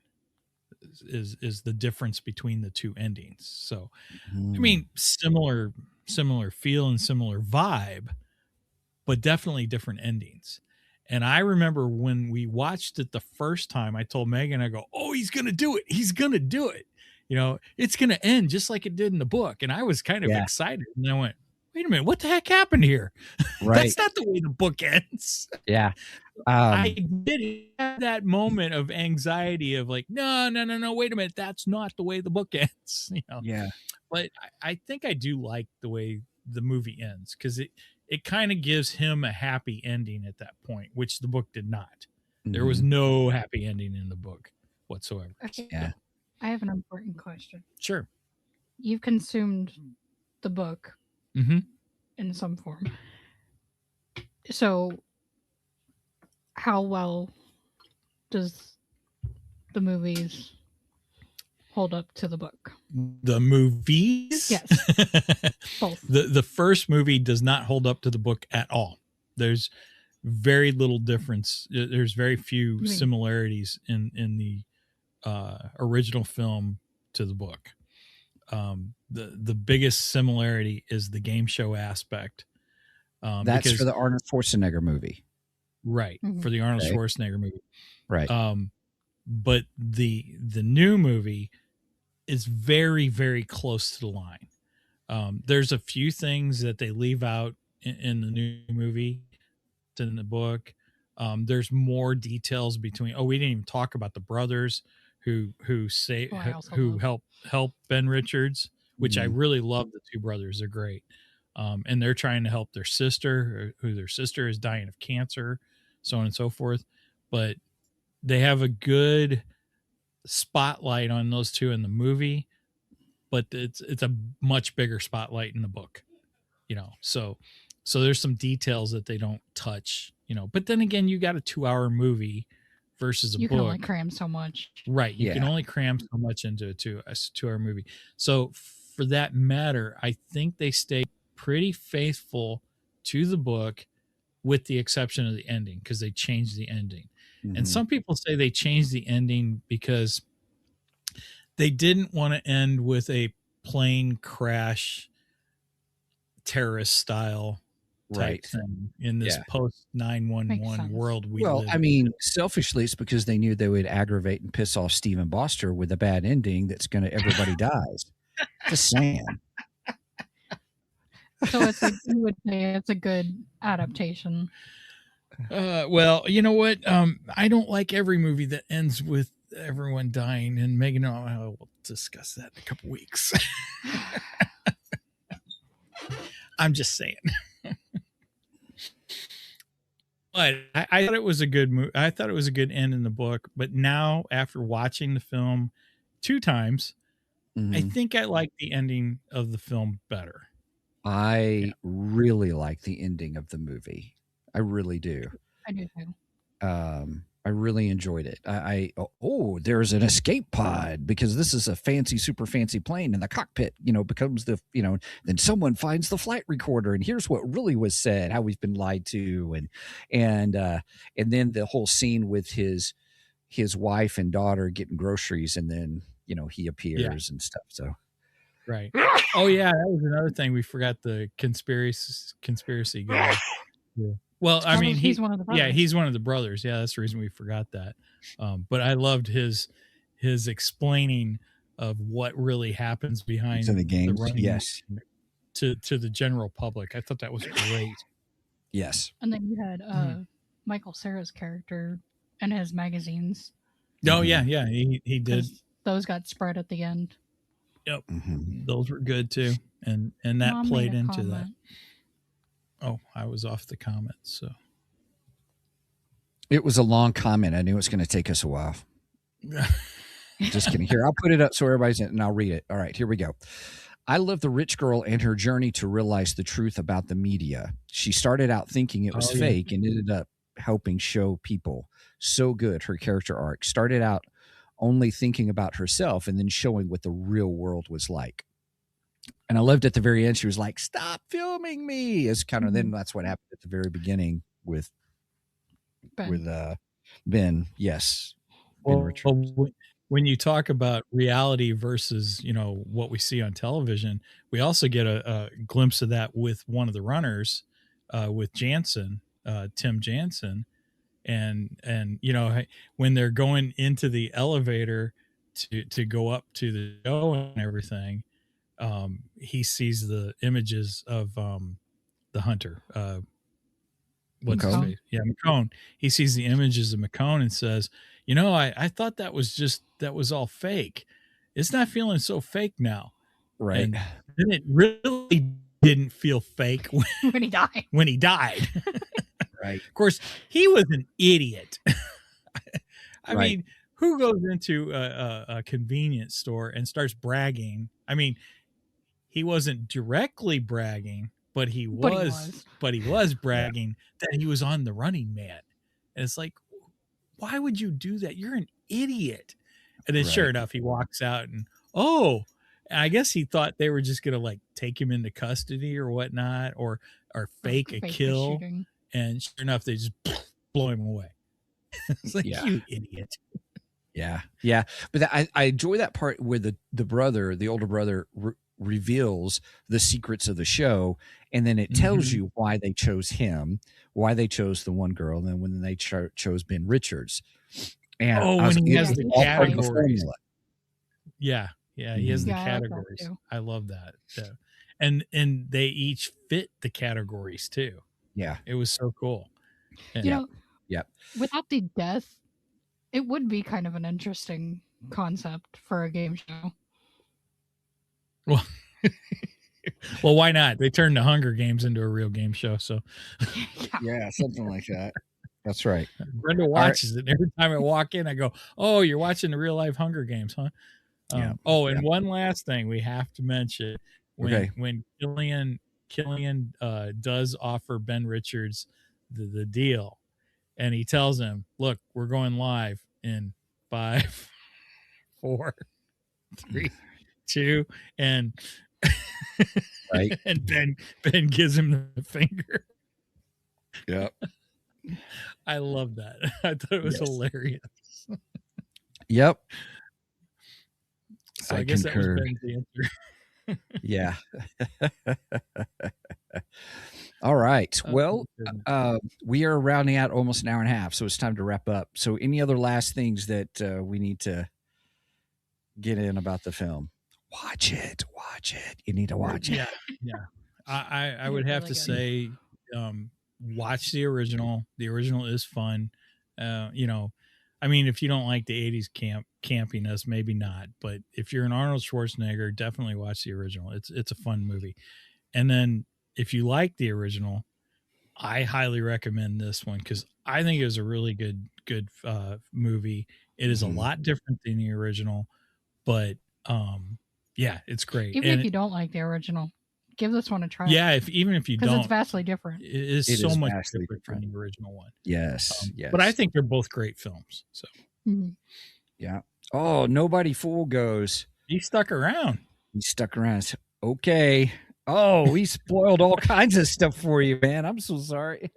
Speaker 4: is the difference between the two endings. So I mean, similar feel and similar vibe, but definitely different endings. And I remember when we watched it the first time, I told Megan, I go, "Oh, he's going to do it. He's going to do it. It's going to end just like it did in the book." And I was kind of excited. And then I went, "Wait a minute, what the heck happened here?"
Speaker 1: Right.
Speaker 4: That's not the way the book ends.
Speaker 1: Yeah.
Speaker 4: I did have that moment of anxiety of like, no, wait a minute. That's not the way the book ends.
Speaker 1: Yeah.
Speaker 4: But I think I do like the way the movie ends, because it kind of gives him a happy ending at that point, which the book did not. There was no happy ending in the book whatsoever.
Speaker 5: Okay.
Speaker 1: Yeah.
Speaker 5: I have an important question.
Speaker 4: Sure.
Speaker 5: You've consumed the book in some form. So how well does the movies hold up to the book?
Speaker 4: The movies?
Speaker 5: Yes. Both.
Speaker 4: The first movie does not hold up to the book at all. There's very little difference. There's very few similarities in the original film to the book. The biggest similarity is the game show aspect.
Speaker 1: That's for the Arnold Schwarzenegger movie.
Speaker 4: Right. For the Arnold Schwarzenegger movie.
Speaker 1: Right.
Speaker 4: But the new movie is very, very close to the line. There's a few things that they leave out in the new movie than in the book. There's more details between. Oh, we didn't even talk about the brothers who help Ben Richards, which I really love. The two brothers are great, and they're trying to help their sister, who their sister is dying of cancer, so on and so forth. But they have a good spotlight on those two in the movie, but it's a much bigger spotlight in the book, so there's some details that they don't touch, but then again, you got a 2-hour movie versus a book.
Speaker 5: You can only cram so much.
Speaker 4: Right. You can only cram so much into a 2-hour movie. So for that matter, I think they stay pretty faithful to the book, with the exception of the ending, because they changed the ending. And some people say they changed the ending because they didn't want to end with a plane crash terrorist style type thing in this post 911 world we live in.
Speaker 1: I mean, selfishly, it's because they knew they would aggravate and piss off Stephen Boster with a bad ending that's going to everybody dies. Just saying.
Speaker 5: So you would say it's a good adaptation.
Speaker 4: Well, you know what? I don't like every movie that ends with everyone dying, and Megan and I will discuss that in a couple weeks. I'm just saying. But I thought it was a good movie. I thought it was a good end in the book. But now, after watching the film 2 times, I think I like the ending of the film better.
Speaker 1: I really like the ending of the movie. I really do.
Speaker 5: I do too.
Speaker 1: I really enjoyed it. There's an escape pod, because this is a super fancy plane, and the cockpit, becomes then someone finds the flight recorder, and here's what really was said, how we've been lied to, and then the whole scene with his wife and daughter getting groceries, and then he appears and stuff. So.
Speaker 4: Right. Oh yeah, that was another thing we forgot, the conspiracy guy. Well, I mean,
Speaker 5: he's one of the brothers.
Speaker 4: Yeah, he's one of the brothers. Yeah, that's the reason we forgot that. But I loved his explaining of what really happens behind
Speaker 1: To the games,
Speaker 4: running
Speaker 1: yes.
Speaker 4: to the general public. I thought that was great.
Speaker 1: Yes.
Speaker 5: And then you had Michael Cera's character and his magazines.
Speaker 4: Oh yeah, he did.
Speaker 5: Those got spread at the end.
Speaker 4: Yep, those were good too, and that
Speaker 5: Mom
Speaker 4: played
Speaker 5: made a
Speaker 4: into that.
Speaker 5: comment.
Speaker 4: Oh, I was off the comments, so
Speaker 1: It was a long comment. I knew it was going to take us a while. Just kidding. Here, I'll put it up so everybody's in, and I'll read it. All right, here we go. I love the rich girl and her journey to realize the truth about the media. She started out thinking it was fake and ended up helping show people. So good, her character arc. Started out only thinking about herself and then showing what the real world was like. And I loved at the very end, she was like, "Stop filming me." As kind of then that's what happened at the very beginning with Ben. Yes. Ben Richards.
Speaker 4: When you talk about reality versus, what we see on television, we also get a glimpse of that with one of the runners, with Jansen, Tim Jansen. And when they're going into the elevator to go up to the show and everything, he sees the images of the hunter. What's his face? Yeah, McCone. He sees the images of McCone and says, I thought that was all fake. It's not feeling so fake now.
Speaker 1: Right.
Speaker 4: And then it really didn't feel fake
Speaker 5: when he died.
Speaker 4: When he died.
Speaker 1: Right.
Speaker 4: Of course, he was an idiot. I mean, who goes into a convenience store and starts bragging? I mean, he wasn't directly bragging, but he was bragging that he was on the Running Man. And it's like, why would you do that? You're an idiot. And then sure enough, he walks out and, I guess he thought they were just going to like take him into custody or whatnot, or fake a kill. And sure enough, they just blow him away. It's like, you idiot.
Speaker 1: Yeah. Yeah. But I enjoy that part where the older brother reveals the secrets of the show. And then it tells you why they chose him, why they chose the one girl. And then when they chose Ben Richards. And
Speaker 4: when he has the categories.
Speaker 1: Yeah.
Speaker 4: Yeah. He has the categories. I love that. Yeah. And they each fit the categories too.
Speaker 1: Yeah.
Speaker 4: It was so cool.
Speaker 5: And, without the death, it would be kind of an interesting concept for a game show.
Speaker 4: Well, why not? They turned the Hunger Games into a real game show. So
Speaker 1: yeah, something like that. That's right.
Speaker 4: Brenda watches it. Every time I walk in, I go, "Oh, you're watching the real life Hunger Games, huh?" And one last thing we have to mention when Killian does offer Ben Richards the deal, and he tells him, "Look, we're going live in 5, 4, 3, 2," and and Ben gives him the finger.
Speaker 1: Yep.
Speaker 4: I love that. I thought it was hilarious.
Speaker 1: Yep.
Speaker 4: So I guess concur. That was Ben's answer.
Speaker 1: Yeah. All right. Well, we are rounding out almost an hour and a half, so it's time to wrap up. So any other last things that we need to get in about the film? Watch it. You need to watch it.
Speaker 4: Yeah. I would have to say, watch the original. The original is fun. I mean, if you don't like the 80s campiness, maybe not. But if you're an Arnold Schwarzenegger, definitely watch the original. It's a fun movie. And then if you like the original, I highly recommend this one because I think it was a really good movie. It is a lot different than the original, but it's great.
Speaker 5: Even if you don't like the original, give this one a try.
Speaker 4: Yeah, even if you don't,
Speaker 5: because it's vastly different.
Speaker 4: It is so much different from the original one.
Speaker 1: Yes,
Speaker 4: But I think they're both great films. So
Speaker 1: yeah. Oh, Nobody Fool goes.
Speaker 4: He stuck around.
Speaker 1: Okay. Oh, we spoiled all kinds of stuff for you, man. I'm so sorry.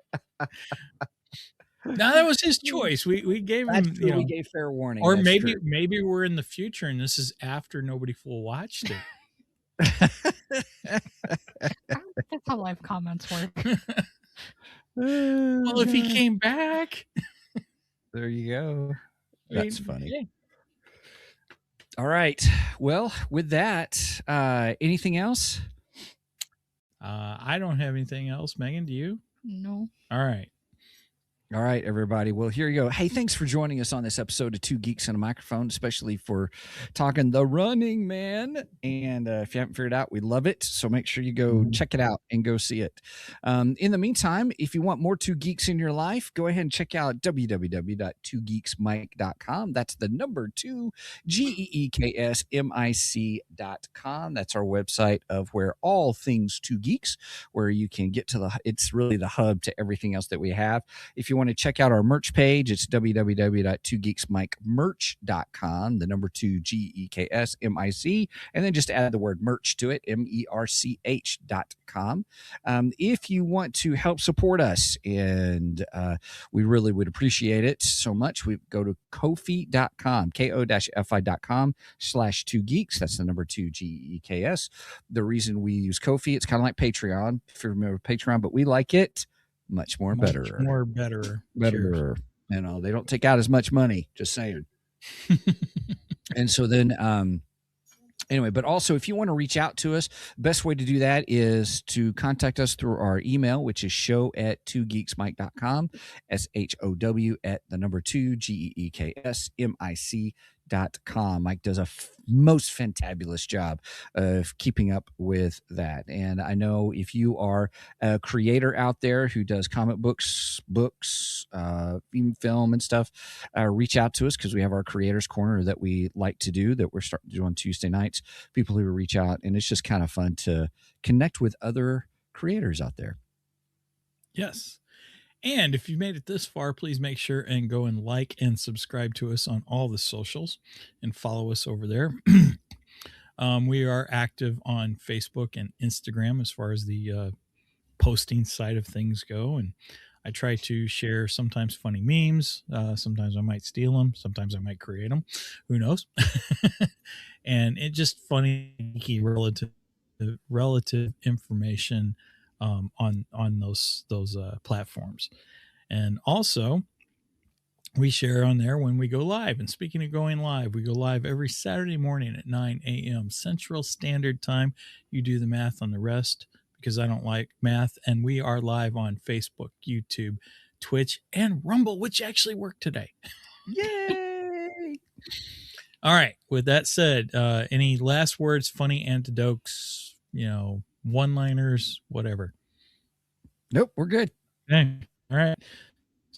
Speaker 4: No, that was his choice. We gave him.
Speaker 1: We gave fair warning.
Speaker 4: Or maybe we're in the future and this is after Nobody Fool watched it.
Speaker 5: That's how live comments work.
Speaker 4: Well, if he came back,
Speaker 1: There you go. That's funny.
Speaker 4: Yeah.
Speaker 1: All right. Well, with that, anything else?
Speaker 4: I don't have anything else. Megan, do you?
Speaker 5: No.
Speaker 4: All right.
Speaker 1: All right, everybody. Well, here you go. Hey, thanks for joining us on this episode of Two Geeks and a Microphone, especially for talking The Running Man. And if you haven't figured it out, we love it. So make sure you go check it out and go see it. In the meantime, if you want more Two Geeks in your life, go ahead and check out www.twogeeksmic.com. That's the number 2, GEEKSMIC.com. That's our website of where all things Two Geeks, where you can get to it's really the hub to everything else that we have. If you want to check out our merch page, it's www.twogeeksmic.merch.com, the number 2, GEEKSMIC, and then just add the word merch to it, MERCH.com. If you want to help support us, and we really would appreciate it so much, we go to Ko-fi.com, ko-fi.com/2geeks. That's the number 2, GEEKS. The reason we use Ko-fi, it's kind of like Patreon, if you remember Patreon, but we like it much more better.
Speaker 4: More better.
Speaker 1: Cheers. You know, they don't take out as much money, just saying. And so then anyway, but also if you want to reach out to us, best way to do that is to contact us through our email, which is show@twogeeksmic.com, SHOW at the number 2, GEEKSMIC.com. Mike does a most fantabulous job of keeping up with that. And I know if you are a creator out there who does comic books, even film and stuff, reach out to us, because we have our Creators Corner that we like to do, that we're starting to do on Tuesday nights. People who reach out, and it's just kind of fun to connect with other creators out there.
Speaker 4: Yes. And if you made it this far, please make sure and go and like and subscribe to us on all the socials and follow us over there. We are active on Facebook and Instagram as far as the posting side of things go. And I try to share sometimes funny memes. Sometimes I might steal them. Sometimes I might create them. Who knows? And it just funny, relative information on those platforms. And also we share on there when we go live. And speaking of going live, we go live every Saturday morning at 9 a.m. Central Standard Time. You do the math on the rest, because I don't like math. And we are live on Facebook, YouTube, Twitch, and Rumble, which actually worked today.
Speaker 1: Yay!
Speaker 4: All right. With that said, any last words, funny anecdotes, one-liners, whatever?
Speaker 1: Nope, we're good.
Speaker 4: Okay. All right.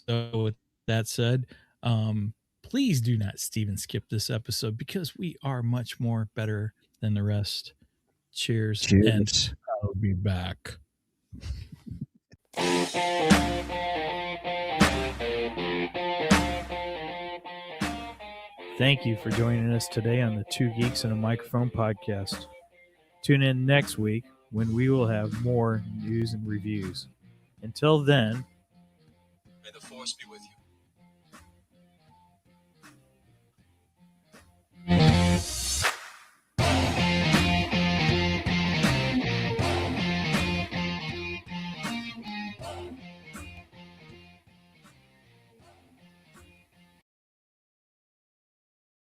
Speaker 4: So with that said, please do not Steven skip this episode, because we are much more better than the rest. Cheers. And I'll be back.
Speaker 2: Thank you for joining us today on the Two Geeks and a Microphone podcast. Tune in next week when we will have more news and reviews. Until then,
Speaker 3: May the force be with you.